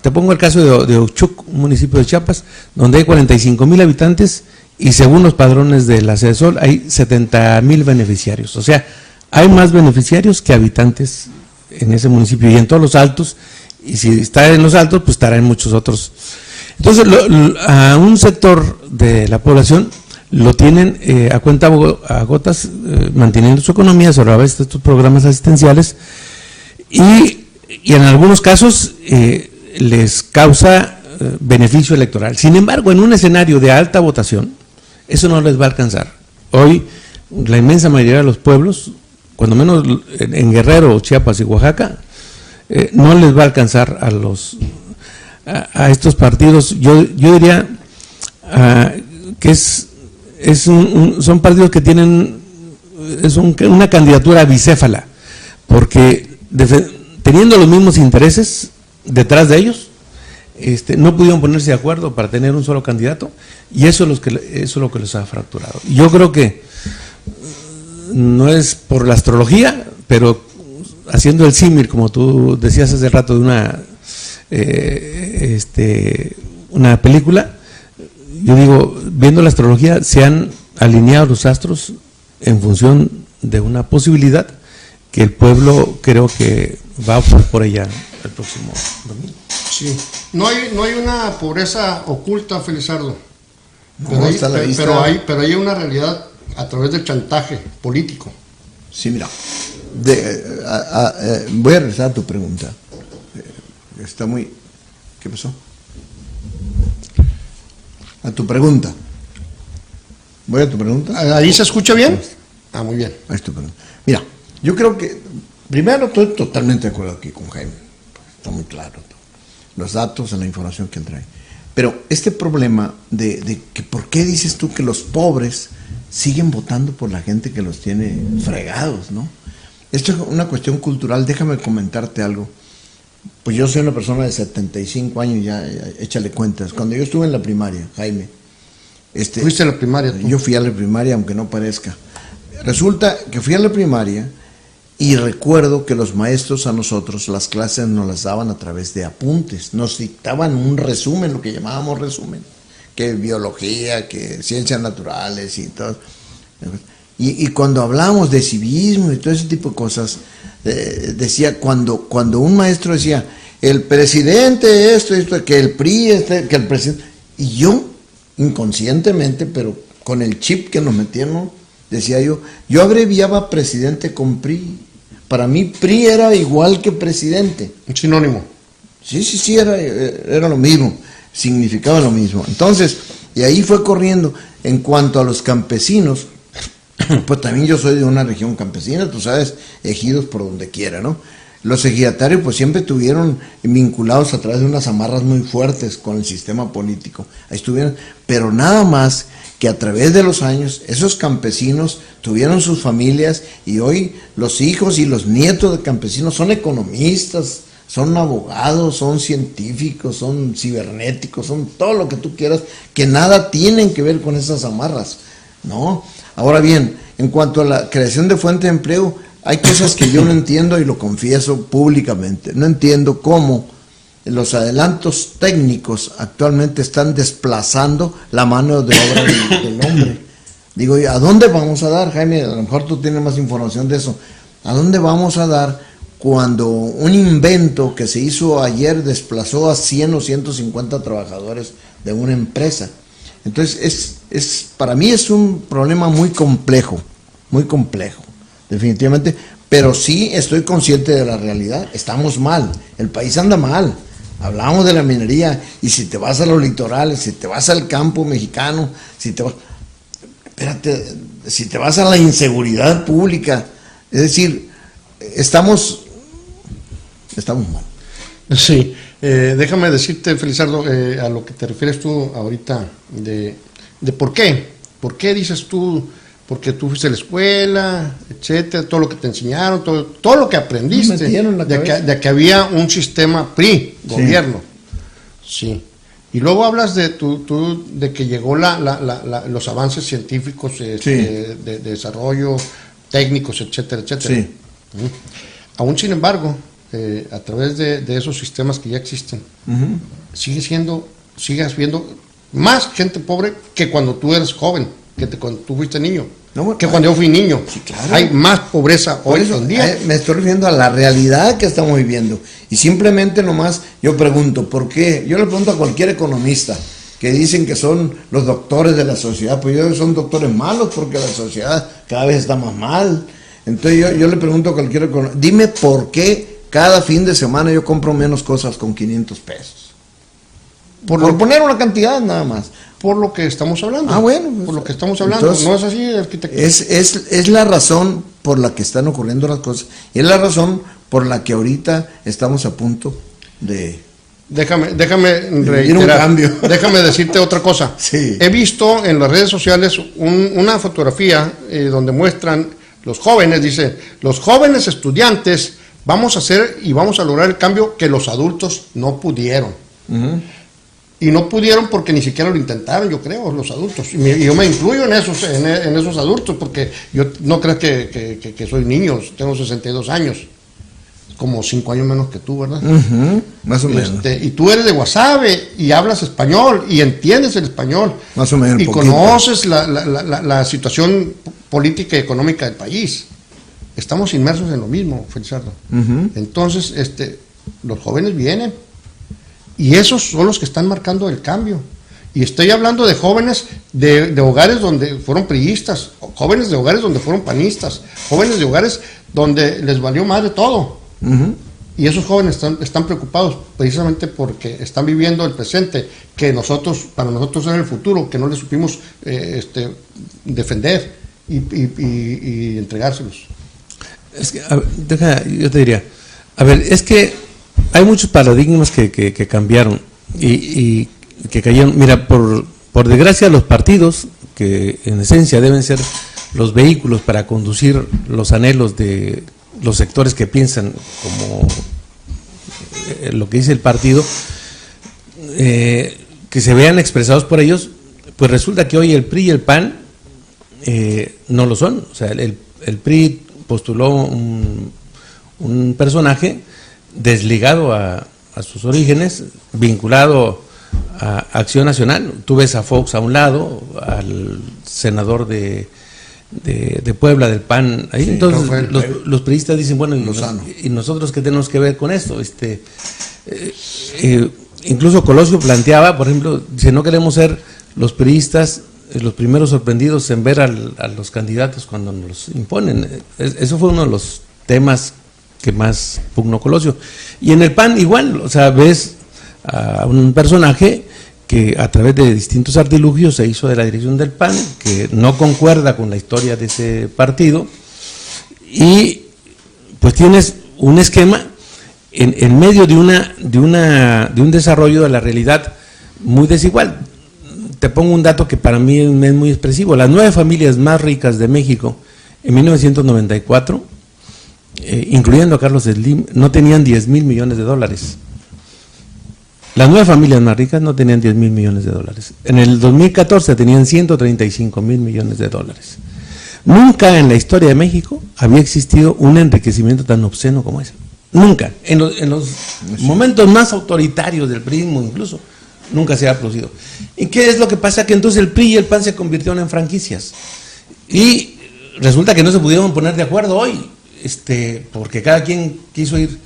[SPEAKER 3] te pongo el caso de Ochuc, un municipio de Chiapas, donde hay 45,000 habitantes, y según los padrones de la CEDESOL hay 70,000 beneficiarios. O sea, hay más beneficiarios que habitantes en ese municipio y en todos los altos, y si está en los altos, pues estará en muchos otros. Entonces, a un sector de la población lo tienen a cuenta a gotas, manteniendo su economía sobre la base de estos programas asistenciales, y en algunos casos les causa beneficio electoral. Sin embargo, en un escenario de alta votación, eso no les va a alcanzar. Hoy, la inmensa mayoría de los pueblos, cuando menos en Guerrero, Chiapas y Oaxaca, no les va a alcanzar a estos partidos. Yo diría que son partidos que tienen una candidatura bicéfala, porque teniendo los mismos intereses detrás de ellos, no pudieron ponerse de acuerdo para tener un solo candidato, y eso es lo que los ha fracturado. Yo creo que no es por la astrología, pero haciendo el símil, como tú decías hace rato, de una película, yo digo, viendo la astrología, se han alineado los astros en función de una posibilidad que el pueblo creo que va por ella el próximo domingo.
[SPEAKER 1] Sí, no hay una pobreza oculta, Felizardo, pero hay una realidad a través del chantaje político.
[SPEAKER 2] Sí, mira, voy a regresar a tu pregunta. ¿Qué pasó? A tu pregunta. ¿Voy a tu pregunta?
[SPEAKER 1] ¿Ahí se escucha bien? Ah, muy bien.
[SPEAKER 2] Ahí es tu pregunta. Mira, yo creo que, primero, estoy totalmente de acuerdo aquí con Jaime. Está muy claro. Los datos, la información que trae. Pero este problema de que por qué dices tú que los pobres siguen votando por la gente que los tiene fregados, ¿no? Esto es una cuestión cultural. Déjame comentarte algo. Pues yo soy una persona de 75 años, ya échale cuentas. Cuando yo estuve en la primaria, Jaime.
[SPEAKER 1] ¿Fuiste a la primaria tú?
[SPEAKER 2] Yo fui a la primaria, aunque no parezca. Resulta que fui a la primaria y recuerdo que los maestros a nosotros las clases nos las daban a través de apuntes. Nos dictaban un resumen, lo que llamábamos resumen. Que biología, que ciencias naturales y todo. Y cuando hablábamos de civismo y todo ese tipo de cosas, decía, cuando un maestro decía, el presidente esto, que el PRI, que el presidente, y yo, inconscientemente, pero con el chip que nos metieron, decía yo abreviaba presidente con PRI. Para mí PRI era igual que presidente.
[SPEAKER 1] Un sinónimo.
[SPEAKER 2] Sí, era lo mismo, significaba lo mismo. Entonces, y ahí fue corriendo. En cuanto a los campesinos, pues también yo soy de una región campesina, tú sabes, ejidos por donde quiera, ¿no? Los ejidatarios pues siempre estuvieron vinculados a través de unas amarras muy fuertes con el sistema político. Ahí estuvieron, pero nada más que a través de los años esos campesinos tuvieron sus familias, y hoy los hijos y los nietos de campesinos son economistas, son abogados, son científicos, son cibernéticos, son todo lo que tú quieras, que nada tienen que ver con esas amarras, ¿no? Ahora bien, en cuanto a la creación de fuentes de empleo, hay cosas que yo no entiendo, y lo confieso públicamente. No entiendo cómo los adelantos técnicos actualmente están desplazando la mano de obra del hombre. Digo, ¿a dónde vamos a dar, Jaime? A lo mejor tú tienes más información de eso. ¿A dónde vamos a dar cuando un invento que se hizo ayer desplazó a 100 o 150 trabajadores de una empresa? Entonces, para mí es un problema muy complejo, definitivamente, Pero sí estoy consciente de la realidad, estamos mal, el país anda mal. Hablamos de la minería, y si te vas a los litorales, si te vas al campo mexicano, si te vas a la inseguridad pública, es decir, estamos mal.
[SPEAKER 1] Sí, déjame decirte, Felizardo, a lo que te refieres tú ahorita de por qué. ¿Por qué dices tú? Porque tú fuiste a la escuela, etcétera, todo lo que te enseñaron, todo lo que aprendiste, de que había un sistema PRI, gobierno. Sí. Y luego hablas de de que llegó los avances científicos de desarrollo, técnicos, etcétera, etcétera.
[SPEAKER 2] Sí.
[SPEAKER 1] Aún sin embargo, a través de esos sistemas que ya existen, sigues viendo más gente pobre que cuando tú eres joven, cuando tú fuiste niño, que cuando yo fui niño.
[SPEAKER 2] Sí, claro.
[SPEAKER 1] Hay más pobreza hoy en día.
[SPEAKER 2] Me estoy refiriendo a la realidad que estamos viviendo. Y simplemente nomás yo pregunto, ¿por qué? Yo le pregunto a cualquier economista que dicen que son los doctores de la sociedad, pues ellos son doctores malos porque la sociedad cada vez está más mal. Entonces yo le pregunto a cualquier economista, dime por qué cada fin de semana yo compro menos cosas con 500 pesos. Por poner una cantidad nada más.
[SPEAKER 1] Por lo que estamos hablando.
[SPEAKER 2] Ah, bueno. Pues,
[SPEAKER 1] por lo que estamos hablando.
[SPEAKER 2] Entonces,
[SPEAKER 1] no es así, arquitecto.
[SPEAKER 2] Es la razón por la que están ocurriendo las cosas. Y es la razón por la que ahorita estamos a punto de...
[SPEAKER 1] Déjame reiterar,
[SPEAKER 2] un cambio.
[SPEAKER 1] Déjame decirte otra cosa.
[SPEAKER 2] Sí.
[SPEAKER 1] He visto en las redes sociales una fotografía donde muestran los jóvenes, dice, los jóvenes estudiantes vamos a hacer y vamos a lograr el cambio que los adultos no pudieron. Y no pudieron porque ni siquiera lo intentaron, yo creo, los adultos. Y yo me incluyo en esos adultos, porque yo no creo que soy niño, tengo 62 años, como 5 años menos que tú, ¿verdad?
[SPEAKER 2] Más o menos.
[SPEAKER 1] Y tú eres de Guasave y hablas español y entiendes el español.
[SPEAKER 2] Más o menos.
[SPEAKER 1] Y conoces la situación política y económica del país. Estamos inmersos en lo mismo, Felizardo. Entonces, los jóvenes vienen. Y esos son los que están marcando el cambio. Y estoy hablando de jóvenes de hogares donde fueron priistas, jóvenes de hogares donde fueron panistas, jóvenes de hogares donde les valió más de todo. Y esos jóvenes están preocupados precisamente porque están viviendo el presente, que para nosotros era el futuro, que no les supimos defender y entregárselos.
[SPEAKER 3] Es que, yo te diría, es que hay muchos paradigmas que cambiaron y que cayeron. Mira, por desgracia, los partidos, que en esencia deben ser los vehículos para conducir los anhelos de los sectores que piensan como lo que dice el partido, que se vean expresados por ellos, pues resulta que hoy el PRI y el PAN no lo son. O sea, el PRI postuló un personaje desligado a sus orígenes, vinculado a Acción Nacional. Tú ves a Fox a un lado, al senador de Puebla del PAN ahí. Sí, entonces los priistas dicen, bueno, ¿y nosotros qué tenemos que ver con esto? Incluso Colosio planteaba, por ejemplo, si no queremos ser los priistas los primeros sorprendidos en ver a los candidatos cuando nos los imponen. Eso fue uno de los temas que más pugnó Colosio. Y en el PAN igual, o sea, ves a un personaje que a través de distintos artilugios se hizo de la dirección del PAN, que no concuerda con la historia de ese partido, y pues tienes un esquema en medio de un desarrollo de la realidad muy desigual. Te pongo un dato que para mí es muy expresivo. Las 9 familias más ricas de México en 1994, incluyendo a Carlos Slim, no tenían 10,000 millones de dólares. Las 9 familias más ricas no tenían 10,000 millones de dólares. En el 2014 tenían 135,000 millones de dólares. Nunca en la historia de México había existido un enriquecimiento tan obsceno como ese. Nunca. En los momentos más autoritarios del PRIismo incluso, nunca se ha producido. ¿Y qué es lo que pasa? Que entonces el PRI y el PAN se convirtieron en franquicias. Y resulta que no se pudieron poner de acuerdo hoy, porque cada quien quiso ir.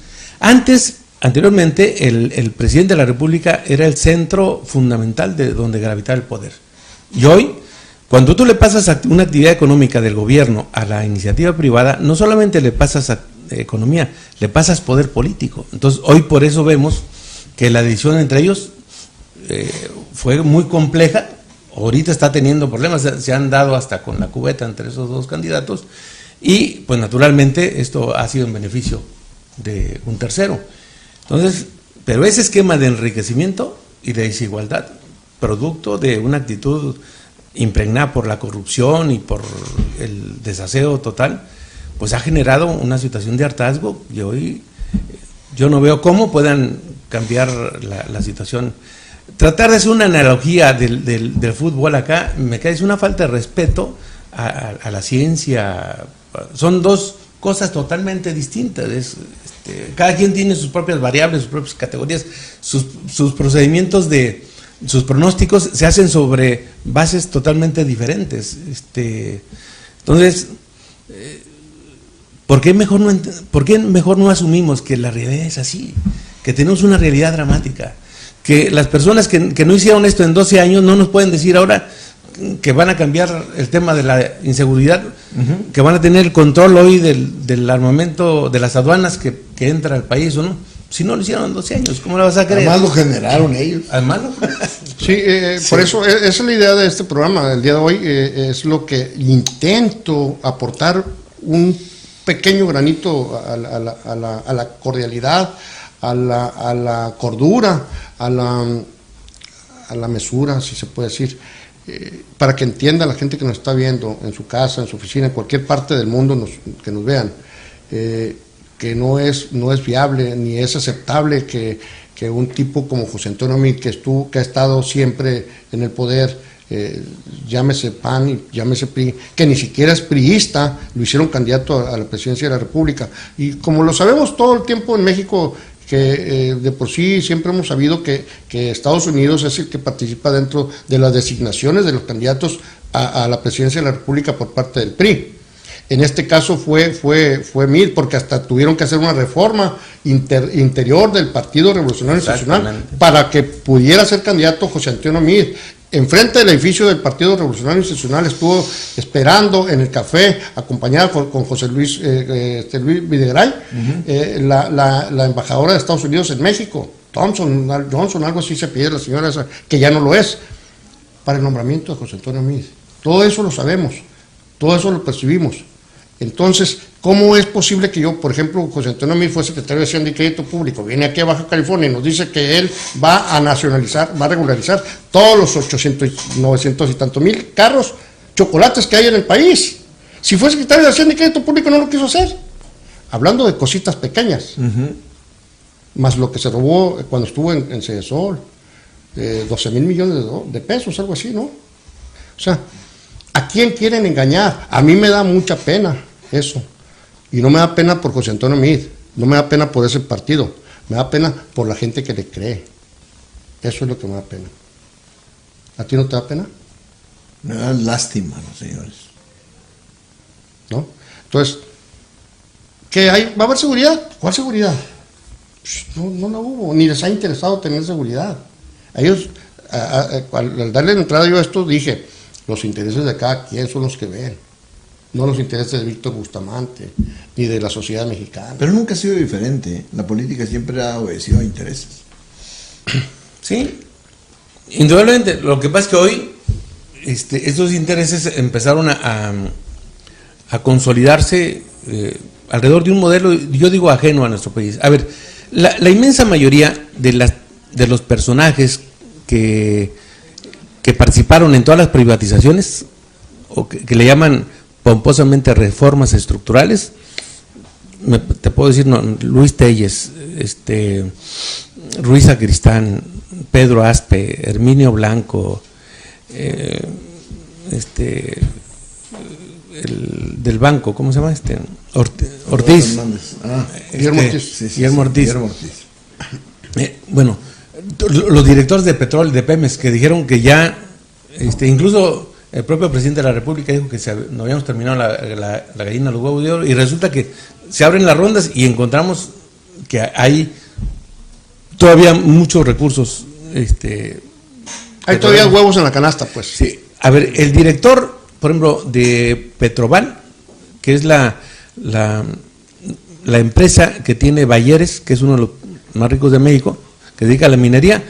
[SPEAKER 3] Anteriormente, el presidente de la República era el centro fundamental de donde gravitaba el poder. Y hoy, Cuando tú le pasas una actividad económica del gobierno a la iniciativa privada, no solamente le pasas economía, le pasas poder político. Entonces, hoy por eso vemos que la decisión entre ellos fue muy compleja. Ahorita está teniendo problemas, se han dado hasta con la cubeta entre esos dos candidatos, y pues naturalmente esto ha sido en beneficio de un tercero. Entonces, pero ese esquema de enriquecimiento y de desigualdad, producto de una actitud impregnada por la corrupción y por el desaseo total, pues ha generado una situación de hartazgo, y hoy yo no veo cómo puedan cambiar la situación. Tratar de hacer una analogía del fútbol acá, me parece una falta de respeto a la ciencia. Son dos cosas totalmente distintas. Cada quien tiene sus propias variables, sus propias categorías, sus procedimientos sus pronósticos se hacen sobre bases totalmente diferentes. Entonces, ¿por qué mejor no asumimos que la realidad es así? Que tenemos una realidad dramática. Que las personas que no hicieron esto en 12 años no nos pueden decir ahora que van a cambiar el tema de la inseguridad, que van a tener el control hoy del armamento de las aduanas que entra al país, ¿o no? Si no lo hicieron en 12 años, ¿cómo lo vas a creer?
[SPEAKER 2] Además lo generaron ellos.
[SPEAKER 3] Además
[SPEAKER 1] Sí, por eso esa es la idea de este programa del día de hoy, es lo que intento aportar, un pequeño granito a la cordialidad, a la cordura, a la mesura, si se puede decir, para que entienda la gente que nos está viendo en su casa, en su oficina, en cualquier parte del mundo que nos vean, que no es viable ni es aceptable que un tipo como José Antonio Meade, que ha estado siempre en el poder, llámese PAN y llámese PRI, que ni siquiera es priista, lo hicieron candidato a la presidencia de la República. Y como lo sabemos todo el tiempo en México, que de por sí siempre hemos sabido que Estados Unidos es el que participa dentro de las designaciones de los candidatos a la presidencia de la República por parte del PRI. En este caso fue Meade, porque hasta tuvieron que hacer una reforma interior del Partido Revolucionario Institucional para que pudiera ser candidato José Antonio Meade. Enfrente del edificio del Partido Revolucionario Institucional estuvo esperando en el café, acompañada con José Luis Videgaray, la embajadora de Estados Unidos en México, Johnson, algo así se pide la señora esa, que ya no lo es, para el nombramiento de José Antonio Meade. Todo eso lo sabemos, todo eso lo percibimos. Entonces, ¿cómo es posible que yo, por ejemplo, José Antonio Meade fue secretario de Hacienda y Crédito Público, viene aquí a Baja California y nos dice que él va a nacionalizar, va a regularizar todos los 800, 900 y tantos mil carros, chocolates que hay en el país? Si fue secretario de Hacienda y Crédito Público no lo quiso hacer. Hablando de cositas pequeñas, más lo que se robó cuando estuvo en Cedesol, 12 mil millones de pesos, algo así, ¿no? O sea, ¿a quién quieren engañar? A mí me da mucha pena eso. Y no me da pena por José Antonio Meade, no me da pena por ese partido, me da pena por la gente que le cree. Eso es lo que me da pena. ¿A ti no te da pena?
[SPEAKER 2] Me da lástima, los señores.
[SPEAKER 1] ¿No? Entonces, ¿qué hay? ¿Va a haber seguridad? ¿Cuál seguridad? No la hubo, ni les ha interesado tener seguridad. A ellos, al darle la entrada yo a esto, dije, los intereses de cada quien son los que ven, no los intereses de Víctor Bustamante, ni de la sociedad mexicana.
[SPEAKER 2] Pero nunca ha sido diferente, la política siempre ha obedecido a intereses.
[SPEAKER 3] Sí, indudablemente. Lo que pasa es que hoy estos intereses empezaron a consolidarse alrededor de un modelo, yo digo, ajeno a nuestro país. A ver, la inmensa mayoría de los personajes que participaron en todas las privatizaciones, o que le llaman pomposamente reformas estructurales, te puedo decir, Luis Telles, Ruiz Sacristán, Pedro Aspe, Herminio Blanco, el del banco, ¿cómo se llama? Ortiz. Guillermo Ortiz. Bueno, los directores de petróleo, de Pemex, que dijeron que ya, incluso el propio presidente de la República dijo que no habíamos terminado la gallina de los huevos de oro, y resulta que se abren las rondas y encontramos que hay todavía muchos recursos.
[SPEAKER 1] Hay todavía huevos en la canasta, pues.
[SPEAKER 3] Sí, A ver, el director, por ejemplo, de Petroval, que es la empresa que tiene Bayeres, que es uno de los más ricos de México, que dedica a la minería,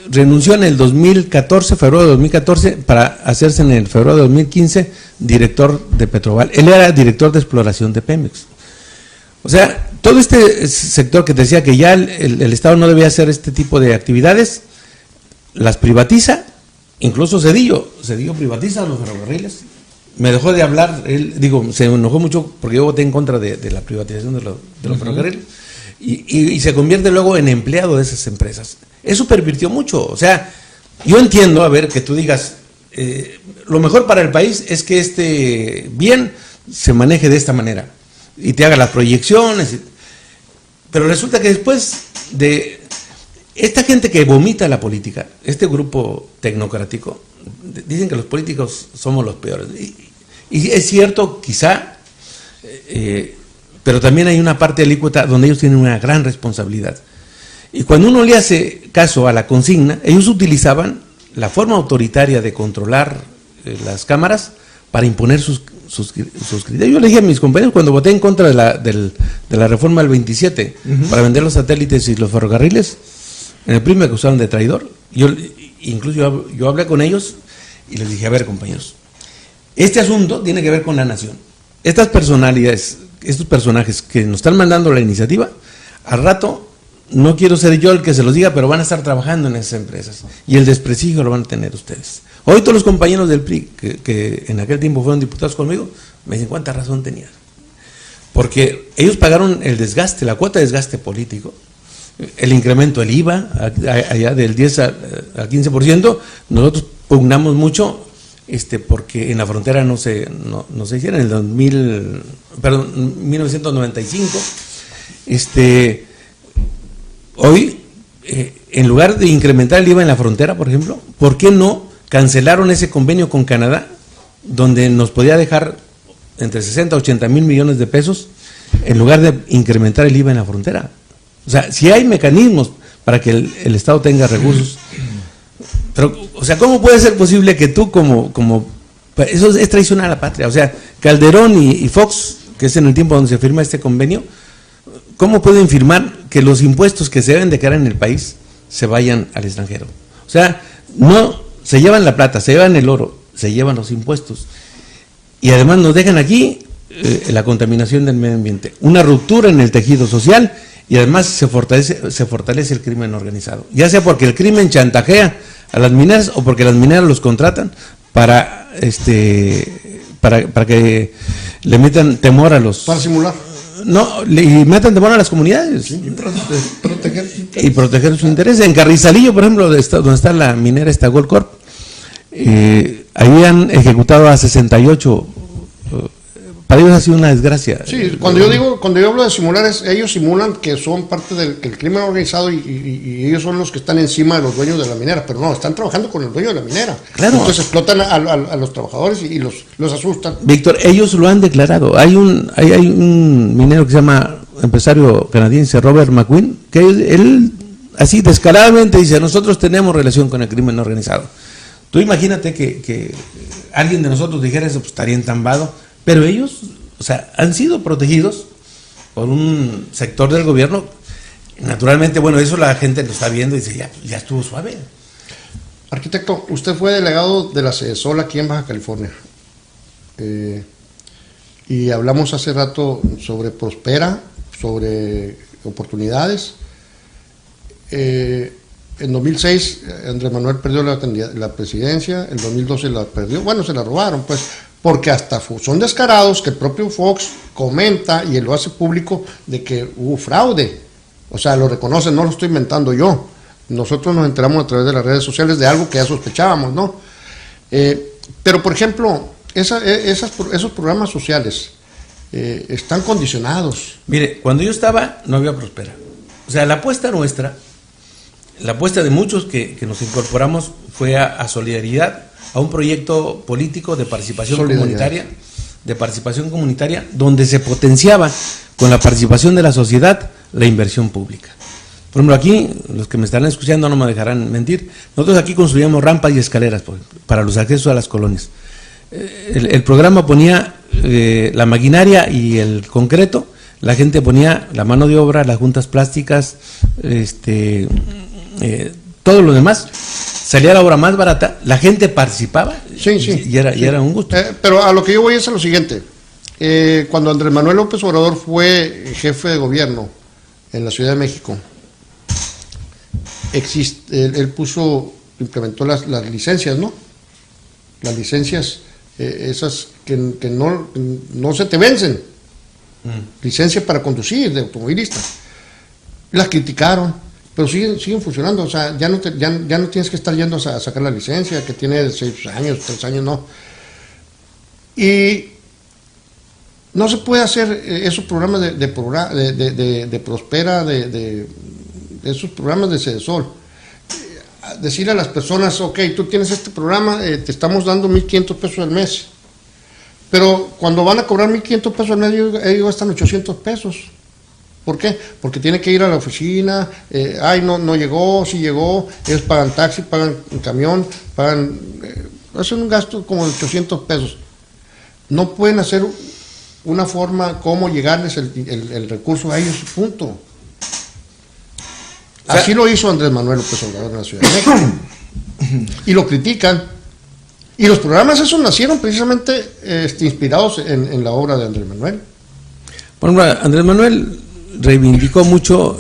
[SPEAKER 3] renunció en el 2014, febrero de 2014, para hacerse en el febrero de 2015 director de Petroval. Él era director de exploración de Pemex. O sea, todo este sector que te decía que ya el Estado no debía hacer este tipo de actividades, las privatiza, incluso Zedillo privatiza los ferrocarriles. Me dejó de hablar, se enojó mucho porque yo voté en contra de la privatización de los ferrocarriles, y se convierte luego en empleado de esas empresas. Eso pervirtió mucho. O sea, yo entiendo, a ver, que tú digas, lo mejor para el país es que este bien se maneje de esta manera y te haga las proyecciones, pero resulta que después de esta gente que vomita la política, este grupo tecnocrático, dicen que los políticos somos los peores, y es cierto, quizá, pero también hay una parte alícuota donde ellos tienen una gran responsabilidad. Y cuando uno le hace caso a la consigna, ellos utilizaban la forma autoritaria de controlar las cámaras para imponer sus criterios. Yo le dije a mis compañeros cuando voté en contra de la reforma del 27 para vender los satélites y los ferrocarriles, en el PRI me acusaron de traidor. Incluso yo hablé con ellos y les dije, a ver, compañeros, este asunto tiene que ver con la nación. Estas personalidades, estos personajes que nos están mandando la iniciativa, al rato, no quiero ser yo el que se los diga, pero van a estar trabajando en esas empresas y el desprestigio lo van a tener ustedes. Hoy todos los compañeros del PRI que en aquel tiempo fueron diputados conmigo, me dicen cuánta razón tenían. Porque ellos pagaron el desgaste, la cuota de desgaste político, el incremento del IVA, allá del 10 al 15%, nosotros pugnamos mucho, porque en la frontera no se hiciera, en el 1995, hoy, en lugar de incrementar el IVA en la frontera, por ejemplo, ¿por qué no cancelaron ese convenio con Canadá, donde nos podía dejar entre 60 a 80 mil millones de pesos, en lugar de incrementar el IVA en la frontera? O sea, si hay mecanismos para que el Estado tenga recursos, pero, o sea, ¿cómo puede ser posible que tú eso es traición a la patria? O sea, Calderón y Fox, que es en el tiempo donde se firma este convenio, ¿cómo pueden firmar que los impuestos que se deben de quedar en el país se vayan al extranjero? O sea, no se llevan la plata, se llevan el oro, se llevan los impuestos. Y además nos dejan aquí la contaminación del medio ambiente, una ruptura en el tejido social, y además se fortalece el crimen organizado. Ya sea porque el crimen chantajea a las mineras o porque las mineras los contratan para que le metan temor a los...
[SPEAKER 1] Para simular.
[SPEAKER 3] No, y metan temor a las comunidades.
[SPEAKER 1] Sí, y
[SPEAKER 3] proteger sus intereses. En Carrizalillo, por ejemplo, donde está la minera Gold Corp, ahí han ejecutado a 68. Para ellos ha sido una desgracia.
[SPEAKER 1] Sí, cuando yo hablo de simular, ellos simulan que son parte del crimen organizado y ellos son los que están encima de los dueños de la minera, pero no, están trabajando con el dueño de la minera. Claro. Entonces explotan a los trabajadores y los asustan.
[SPEAKER 3] Víctor, ellos lo han declarado. Hay un minero que se llama empresario canadiense Robert McQueen, que él así descaradamente dice, nosotros tenemos relación con el crimen organizado. Tú imagínate que alguien de nosotros dijera eso, pues estaría entambado. Pero ellos, o sea, han sido protegidos por un sector del gobierno. Naturalmente, bueno, eso la gente lo está viendo y dice, ya estuvo suave.
[SPEAKER 1] Arquitecto, usted fue delegado de la CESOL aquí en Baja California. Y hablamos hace rato sobre Prospera, sobre oportunidades. En 2006, Andrés Manuel perdió la presidencia, en 2012 la perdió, bueno, se la robaron, pues, porque hasta son descarados que el propio Fox comenta y él lo hace público de que hubo fraude. O sea, lo reconocen, no lo estoy inventando yo. Nosotros nos enteramos a través de las redes sociales de algo que ya sospechábamos, ¿no? Pero, por ejemplo, esos programas sociales están condicionados.
[SPEAKER 3] Mire, cuando yo estaba, no había Prospera. O sea, la apuesta nuestra, la apuesta de muchos que nos incorporamos fue a Solidaridad, a un proyecto político de participación comunitaria, donde se potenciaba con la participación de la sociedad la inversión pública. Por ejemplo, aquí, los que me estarán escuchando no me dejarán mentir, nosotros aquí construíamos rampas y escaleras para los accesos a las colonias. El programa ponía la maquinaria y el concreto, la gente ponía la mano de obra, las juntas plásticas, todo lo demás, salía la obra más barata, la gente participaba y era un gusto.
[SPEAKER 1] Pero a lo que yo voy es a lo siguiente, cuando Andrés Manuel López Obrador fue jefe de gobierno en la Ciudad de México, él implementó las licencias, ¿no? Las licencias, esas que no se te vencen, licencia para conducir de automovilista. Las criticaron, pero siguen funcionando, o sea, ya no tienes que estar yendo a sacar la licencia, que tiene 6 años, 3 años, no. Y no se puede hacer esos programas de Prospera, de esos programas de Cedesol. Decirle a las personas, ok, tú tienes este programa, te estamos dando 1,500 pesos al mes. Pero cuando van a cobrar 1,500 pesos al mes, ellos gastan 800 pesos. ¿Por qué? Porque tiene que ir a la oficina, no llegó, sí llegó, ellos pagan taxi, pagan camión, hacen un gasto como de 800 pesos. No pueden hacer una forma como llegarles el recurso a ellos, punto. Así lo hizo Andrés Manuel López Obrador en la Ciudad de México. Y lo critican. Y los programas esos nacieron precisamente inspirados en la obra de Andrés Manuel.
[SPEAKER 3] Bueno, Andrés Manuel reivindicó mucho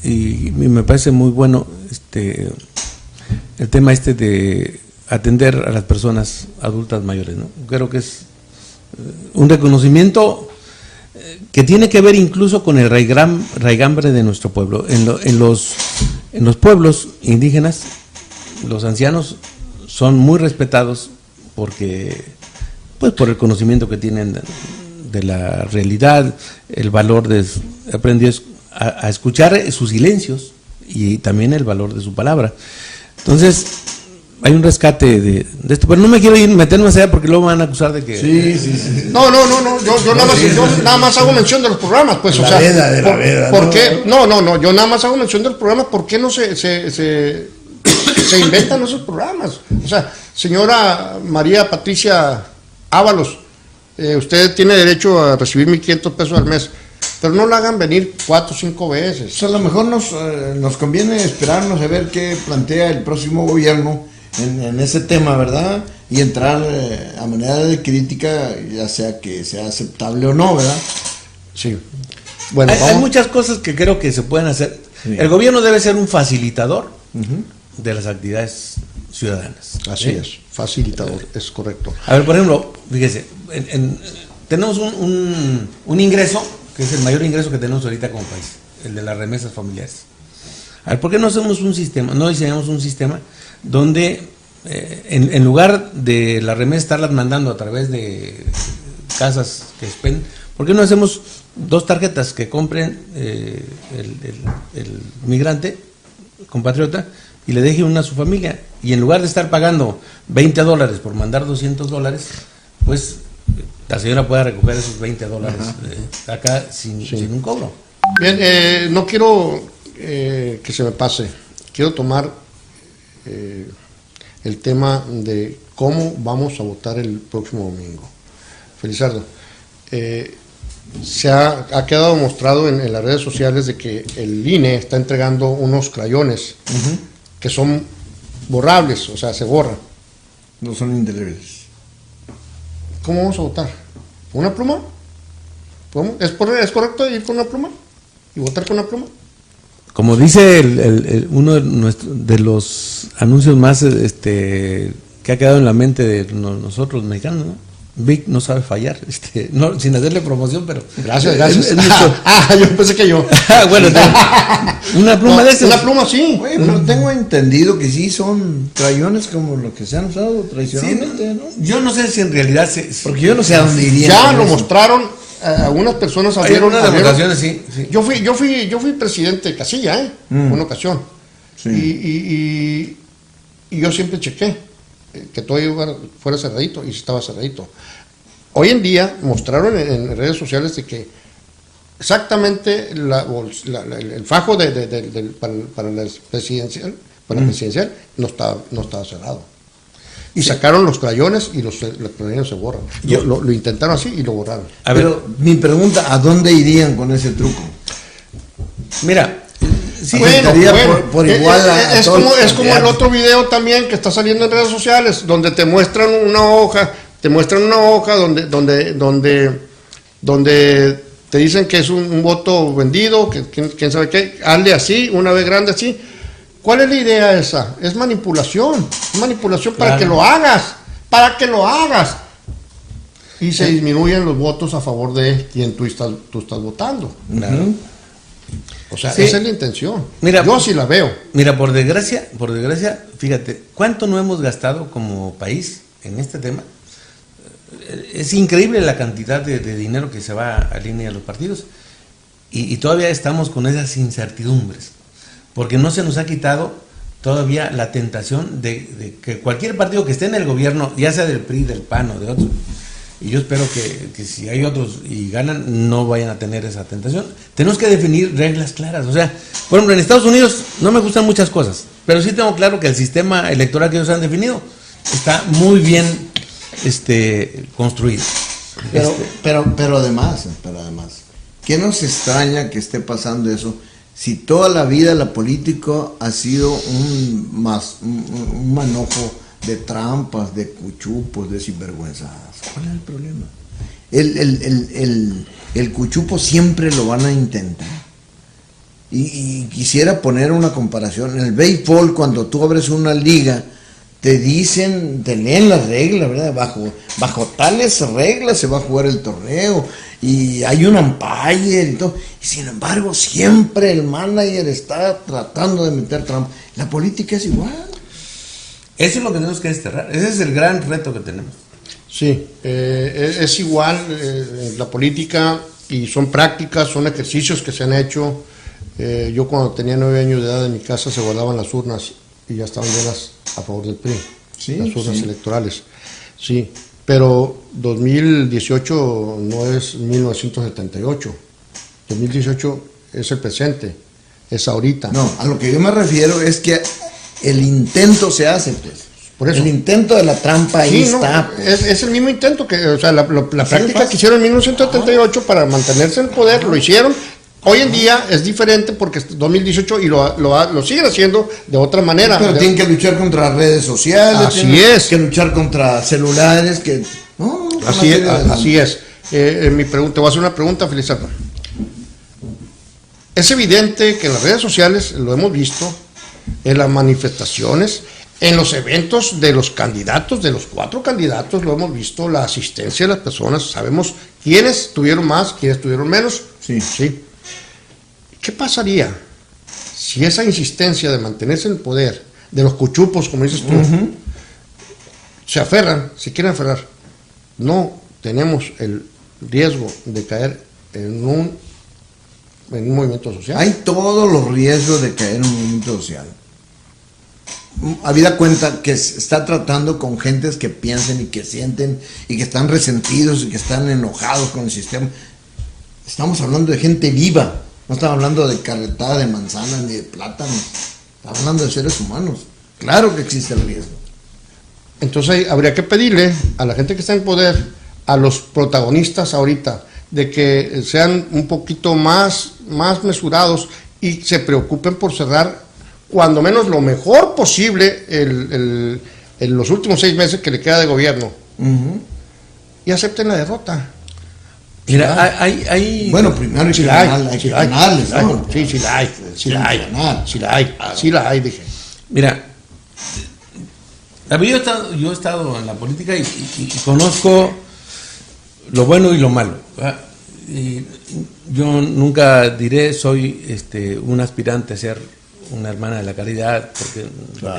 [SPEAKER 3] y me parece muy bueno el tema de atender a las personas adultas mayores, ¿no? Creo que es un reconocimiento que tiene que ver incluso con el raigambre de nuestro pueblo. En los pueblos indígenas, los ancianos son muy respetados porque, pues, por el conocimiento que tienen de la realidad, el valor de aprender a escuchar sus silencios y también el valor de su palabra. Entonces, hay un rescate de esto, pero no me quiero meterme allá porque luego me van a acusar de que...
[SPEAKER 1] Sí. No, yo nada más hago mención de los programas, pues, o sea, ¿por qué? No, yo nada más hago mención de los programas, ¿por qué no se inventan esos programas? O sea, señora María Patricia Ábalos, usted tiene derecho a recibir 1,500 pesos al mes, pero no la hagan venir 4 o 5 veces.
[SPEAKER 2] O sea, a lo mejor nos conviene esperarnos a ver qué plantea el próximo gobierno en ese tema, ¿verdad? Y entrar a manera de crítica, ya sea que sea aceptable o no, ¿verdad?
[SPEAKER 1] Sí. Bueno,
[SPEAKER 3] hay muchas cosas que creo que se pueden hacer. Sí. El gobierno debe ser un facilitador de las actividades ciudadanas.
[SPEAKER 1] Así es, facilitador, es correcto.
[SPEAKER 3] A ver, por ejemplo, fíjese, tenemos un ingreso, que es el mayor ingreso que tenemos ahorita como país, el de las remesas familiares. A ver, ¿por qué no hacemos un sistema, no diseñamos un sistema donde en lugar de la remesa estarlas mandando a través de casas que expenden, ¿por qué no hacemos 2 tarjetas que compren el migrante, compatriota, y le deje una a su familia? Y en lugar de estar pagando $20 por mandar $200, pues la señora pueda recoger esos $20 acá sin un cobro.
[SPEAKER 1] Bien, no quiero que se me pase, quiero tomar el tema de cómo vamos a votar el próximo domingo. Felizardo, se ha quedado mostrado en las redes sociales de que el INE está entregando unos crayones que son borrables, o sea, se borran.
[SPEAKER 2] No son indelebles.
[SPEAKER 1] ¿Cómo vamos a votar? ¿Con una pluma? ¿Es correcto ir con una pluma? ¿Y votar con una pluma?
[SPEAKER 3] Como dice uno de los anuncios más que ha quedado en la mente de nosotros los mexicanos, ¿no? Vic no sabe fallar, no, sin hacerle promoción, pero...
[SPEAKER 1] Gracias. Yo pensé que yo.
[SPEAKER 3] Bueno, una pluma de esas.
[SPEAKER 1] Una pluma, sí.
[SPEAKER 2] Oye, pero tengo entendido que sí son crayones como los que se han usado tradicionalmente, ¿no?
[SPEAKER 3] Yo no sé si en realidad
[SPEAKER 2] porque yo no sé a dónde irían.
[SPEAKER 1] Ya lo mostraron, algunas personas abrieron...
[SPEAKER 3] Hay unas votaciones, sí.
[SPEAKER 1] Yo fui presidente de casilla, una ocasión. Sí. Y yo siempre chequé que todo fuera cerradito, y estaba cerradito. Hoy en día mostraron en redes sociales de que exactamente el fajo para la presidencial, no estaba cerrado. Y sacaron los crayones y los crayones se borran. Lo intentaron así y lo borraron.
[SPEAKER 2] Pero mi pregunta, ¿a dónde irían con ese truco?
[SPEAKER 3] Mira,
[SPEAKER 2] sí,
[SPEAKER 1] bueno,
[SPEAKER 2] por igual
[SPEAKER 1] es como el otro video también que está saliendo en redes sociales, donde te muestran una hoja donde te dicen que es un voto vendido, que quién sabe qué, hazle así, una vez grande así. ¿Cuál es la idea esa? Es manipulación para que lo hagas, y se disminuyen los votos a favor de quien tú estás votando.
[SPEAKER 3] Claro.
[SPEAKER 1] O sea,
[SPEAKER 3] Sí.
[SPEAKER 1] esa es la intención.
[SPEAKER 3] Mira,
[SPEAKER 1] yo sí la veo.
[SPEAKER 3] Mira, por desgracia, fíjate, ¿cuánto no hemos gastado como país en este tema? Es increíble la cantidad de dinero que se va a línea de los partidos y todavía estamos con esas incertidumbres, porque no se nos ha quitado todavía la tentación de que cualquier partido que esté en el gobierno, ya sea del PRI, del PAN o de otros, y yo espero que si hay otros y ganan, no vayan a tener esa tentación. Tenemos que definir reglas claras. O sea, por ejemplo, en Estados Unidos no me gustan muchas cosas, pero sí tengo claro que el sistema electoral que ellos han definido está muy bien construido.
[SPEAKER 2] Pero además, ¿qué nos extraña que esté pasando eso? Si toda la vida la política ha sido un manojo de trampas, de cuchupos, de sinvergüenzadas. ¿Cuál es el problema? El cuchupo siempre lo van a intentar. Y quisiera poner una comparación. En el béisbol, cuando tú abres una liga, te leen las reglas, ¿verdad? Bajo tales reglas se va a jugar el torneo. Y hay un umpire y todo. Y sin embargo, siempre el manager está tratando de meter trampa. La política es igual.
[SPEAKER 3] Eso es lo que tenemos que desterrar. Ese es el gran reto que tenemos.
[SPEAKER 1] Sí, es igual la política, y son prácticas, son ejercicios que se han hecho. Yo cuando tenía 9 años de edad en mi casa se guardaban las urnas y ya estaban llenas a favor del PRI,
[SPEAKER 2] Sí,
[SPEAKER 1] las urnas
[SPEAKER 2] sí.
[SPEAKER 1] electorales. Sí, pero 2018 no es 1978, 2018 es el presente, es ahorita.
[SPEAKER 2] No, a lo que yo me refiero es que el intento se hace, pues.
[SPEAKER 1] Por eso.
[SPEAKER 2] El intento de la trampa ahí
[SPEAKER 1] Sí, no,
[SPEAKER 2] está. Pues.
[SPEAKER 1] es el mismo intento que, o sea, la práctica
[SPEAKER 2] pasa.
[SPEAKER 1] que hicieron en 1978 para mantenerse en el poder, lo hicieron. Hoy en día es diferente porque es 2018 y lo siguen haciendo de otra manera.
[SPEAKER 2] Pero tienen que luchar contra las redes sociales,
[SPEAKER 1] Así
[SPEAKER 2] tienen
[SPEAKER 1] es.
[SPEAKER 2] que luchar contra celulares, que no,
[SPEAKER 1] Así es. Mi pregunta, te voy a hacer una pregunta, Felizardo. Es evidente que en las redes sociales, lo hemos visto, en las manifestaciones, en los eventos de los candidatos, de los 4 candidatos, lo hemos visto, la asistencia de las personas, sabemos quiénes tuvieron más, quiénes tuvieron menos.
[SPEAKER 2] Sí.
[SPEAKER 1] ¿Qué pasaría si esa insistencia de mantenerse en el poder, de los cuchupos, como dices tú, se quieren aferrar? No tenemos el riesgo de caer en un movimiento social.
[SPEAKER 2] Hay todos los riesgos de caer en un movimiento social. Habida cuenta que se está tratando con gentes que piensen y que sienten y que están resentidos y que están enojados con el sistema. Estamos hablando de gente viva, no estamos hablando de carretada de manzanas ni de plátanos, estamos hablando de seres humanos. Claro que existe el riesgo.
[SPEAKER 1] Entonces habría que pedirle a la gente que está en poder, a los protagonistas ahorita, de que sean un poquito más mesurados y se preocupen por cerrar cuando menos lo mejor posible en los últimos 6 meses que le queda de gobierno, y acepten la derrota.
[SPEAKER 3] Mira, hay
[SPEAKER 2] Bueno, primero hay canales, ¿no?
[SPEAKER 1] Sí la hay, dije.
[SPEAKER 3] Mira, a mí yo he estado en la política y conozco lo bueno y lo malo, ¿verdad? Y yo nunca diré soy un aspirante a ser una hermana de la caridad, porque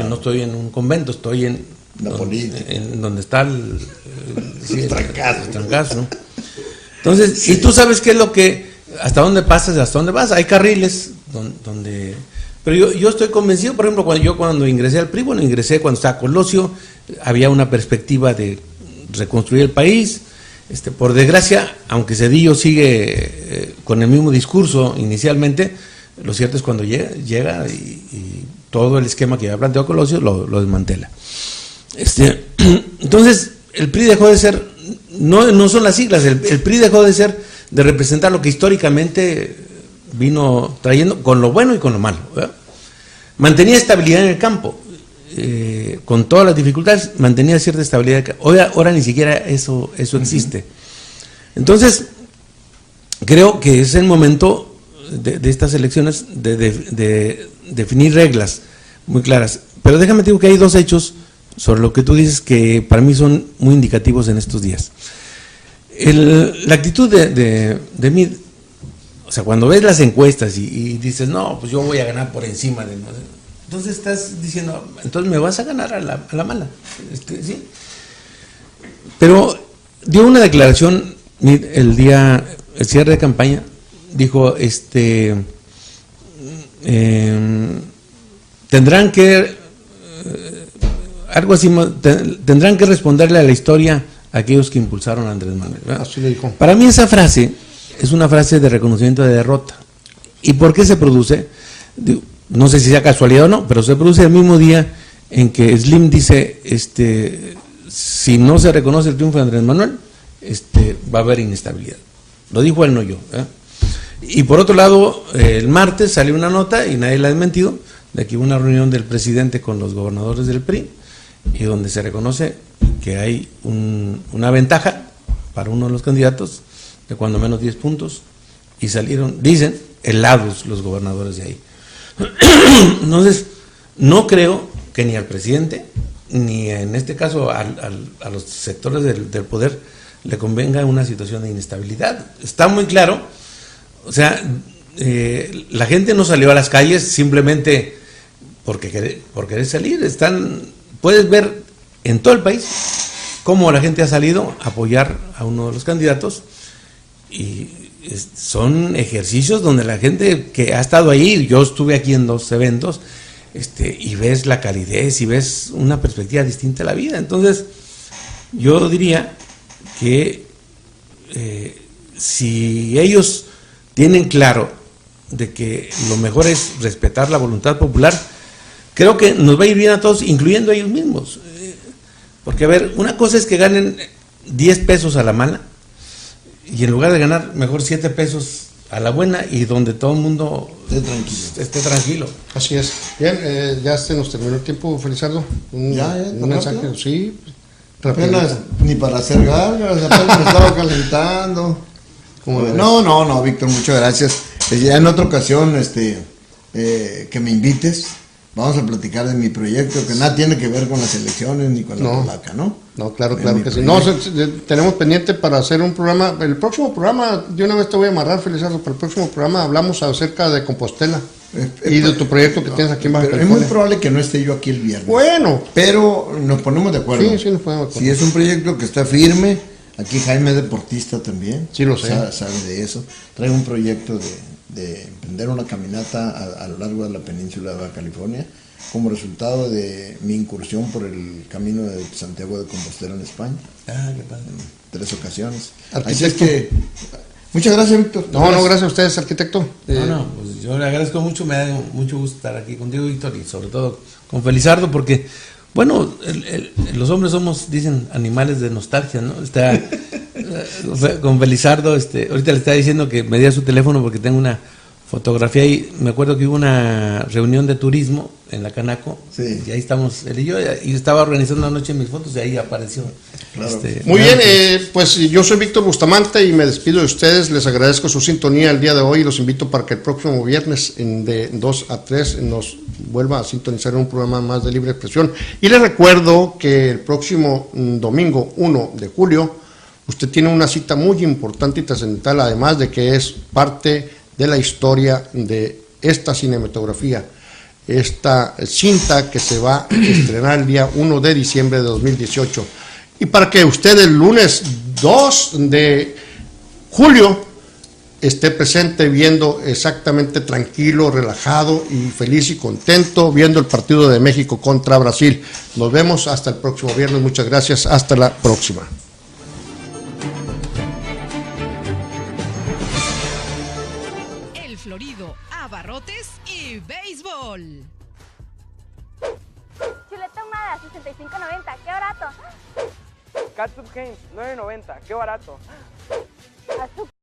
[SPEAKER 3] no estoy en un convento, estoy en
[SPEAKER 2] la política,
[SPEAKER 3] en donde está el trancazo, ¿no? Entonces,
[SPEAKER 2] sí.
[SPEAKER 3] Y tú sabes qué es lo que, hasta dónde pasas y hasta dónde vas. Hay carriles donde pero yo estoy convencido, por ejemplo, cuando ingresé al PRI, ingresé cuando estaba Colosio, había una perspectiva de reconstruir el país, Por desgracia, aunque Zedillo sigue con el mismo discurso inicialmente, lo cierto es cuando llega y todo el esquema que había planteado Colosio lo desmantela. Entonces, el PRI dejó de ser, no son las siglas, el PRI dejó de ser, de representar lo que históricamente vino trayendo, con lo bueno y con lo malo, ¿verdad? Mantenía estabilidad en el campo, con todas las dificultades, mantenía cierta estabilidad. Ahora ni siquiera eso existe. Entonces, creo que es el momento de estas elecciones de definir reglas muy claras. Pero déjame decir que hay dos hechos sobre lo que tú dices que para mí son muy indicativos en estos días. La actitud de mí, o sea, cuando ves las encuestas y dices, no, pues yo voy a ganar por encima de... Entonces estás diciendo, entonces me vas a ganar a la mala. ¿Sí? Pero dio una declaración el cierre de campaña, dijo, tendrán que, algo así, tendrán que responderle a la historia a aquellos que impulsaron a Andrés Manuel, ¿verdad?
[SPEAKER 1] Así le dijo.
[SPEAKER 3] Para mí esa frase es una frase de reconocimiento de derrota. ¿Y por qué se produce? No sé si sea casualidad o no, pero se produce el mismo día en que Slim dice, si no se reconoce el triunfo de Andrés Manuel, va a haber inestabilidad. Lo dijo él, no yo, ¿eh? Y por otro lado, el martes salió una nota, y nadie la ha desmentido, de que hubo una reunión del presidente con los gobernadores del PRI, y donde se reconoce que hay una ventaja para uno de los candidatos, de cuando menos 10 puntos, y salieron, dicen, helados los gobernadores de ahí. Entonces, no creo que ni al presidente, ni en este caso a los sectores del poder le convenga una situación de inestabilidad. Está muy claro, o sea, la gente no salió a las calles simplemente por querer salir. Puedes ver en todo el país cómo la gente ha salido a apoyar a uno de los candidatos, y son ejercicios donde la gente que ha estado ahí, yo estuve aquí en 2 eventos, y ves la calidez y ves una perspectiva distinta de la vida. Entonces, yo diría que si ellos tienen claro de que lo mejor es respetar la voluntad popular, creo que nos va a ir bien a todos, incluyendo a ellos mismos. Porque, a ver, una cosa es que ganen 10 pesos a la mala, y en lugar de ganar mejor 7 pesos a la buena, y donde todo el mundo esté tranquilo.
[SPEAKER 1] Así es. Bien, ya se nos terminó el tiempo, Felizardo. Un mensaje, rápido. Sí.
[SPEAKER 2] Apenas, ni para hacer gargas, apenas me estaba calentando. No, Víctor, muchas gracias. Ya en otra ocasión, que me invites, vamos a platicar de mi proyecto, que nada tiene que ver con las elecciones ni con la placa, ¿no?
[SPEAKER 1] No, claro que sí. No, tenemos pendiente para hacer un programa. El próximo programa, de una vez te voy a amarrar, Felizardo, para el próximo programa hablamos acerca de Compostela y de tu proyecto que tienes aquí en Baja California.
[SPEAKER 2] Es muy probable que no esté yo aquí el viernes.
[SPEAKER 1] Bueno.
[SPEAKER 2] Pero nos ponemos de acuerdo.
[SPEAKER 1] Sí, nos ponemos de acuerdo.
[SPEAKER 2] Si es un proyecto que está firme, aquí Jaime es deportista también.
[SPEAKER 1] Sí, lo sé.
[SPEAKER 2] Sabe de eso. Trae un proyecto de emprender una caminata a lo largo de la península de Baja California, como resultado de mi incursión por el camino de Santiago de Compostela en España.
[SPEAKER 3] Qué padre.
[SPEAKER 2] En 3 ocasiones.
[SPEAKER 1] Así
[SPEAKER 2] es que, muchas gracias, Víctor.
[SPEAKER 1] Gracias a ustedes, arquitecto.
[SPEAKER 3] Pues yo le agradezco mucho, me da mucho gusto estar aquí contigo, Víctor, y sobre todo con Felizardo, porque, bueno, los hombres somos, dicen, animales de nostalgia, ¿no? Con Felizardo, ahorita le estaba diciendo que me diera su teléfono porque tengo una fotografía y me acuerdo que hubo una reunión de turismo en la Canaco,
[SPEAKER 2] sí.
[SPEAKER 3] Y ahí estamos él y yo, y estaba organizando anoche mis fotos y ahí apareció.
[SPEAKER 2] Claro.
[SPEAKER 1] Muy bien, pues yo soy Víctor Bustamante y me despido de ustedes, les agradezco su sintonía el día de hoy y los invito para que el próximo viernes de 2 a 3 nos vuelva a sintonizar un programa más de Libre Expresión, y les recuerdo que el próximo domingo 1 de julio usted tiene una cita muy importante y trascendental, además de que es parte de la historia de esta cinematografía, esta cinta que se va a estrenar el día 1 de diciembre de 2018. Y para que usted el lunes 2 de julio esté presente viendo exactamente tranquilo, relajado y feliz y contento, viendo el partido de México contra Brasil. Nos vemos hasta el próximo viernes. Muchas gracias. Hasta la próxima.
[SPEAKER 8] florido, abarrotes y béisbol.
[SPEAKER 9] Chuleta ahumada, 65.90, qué barato.
[SPEAKER 10] Catsup Heinz, 9.90, qué barato.
[SPEAKER 9] Azúcar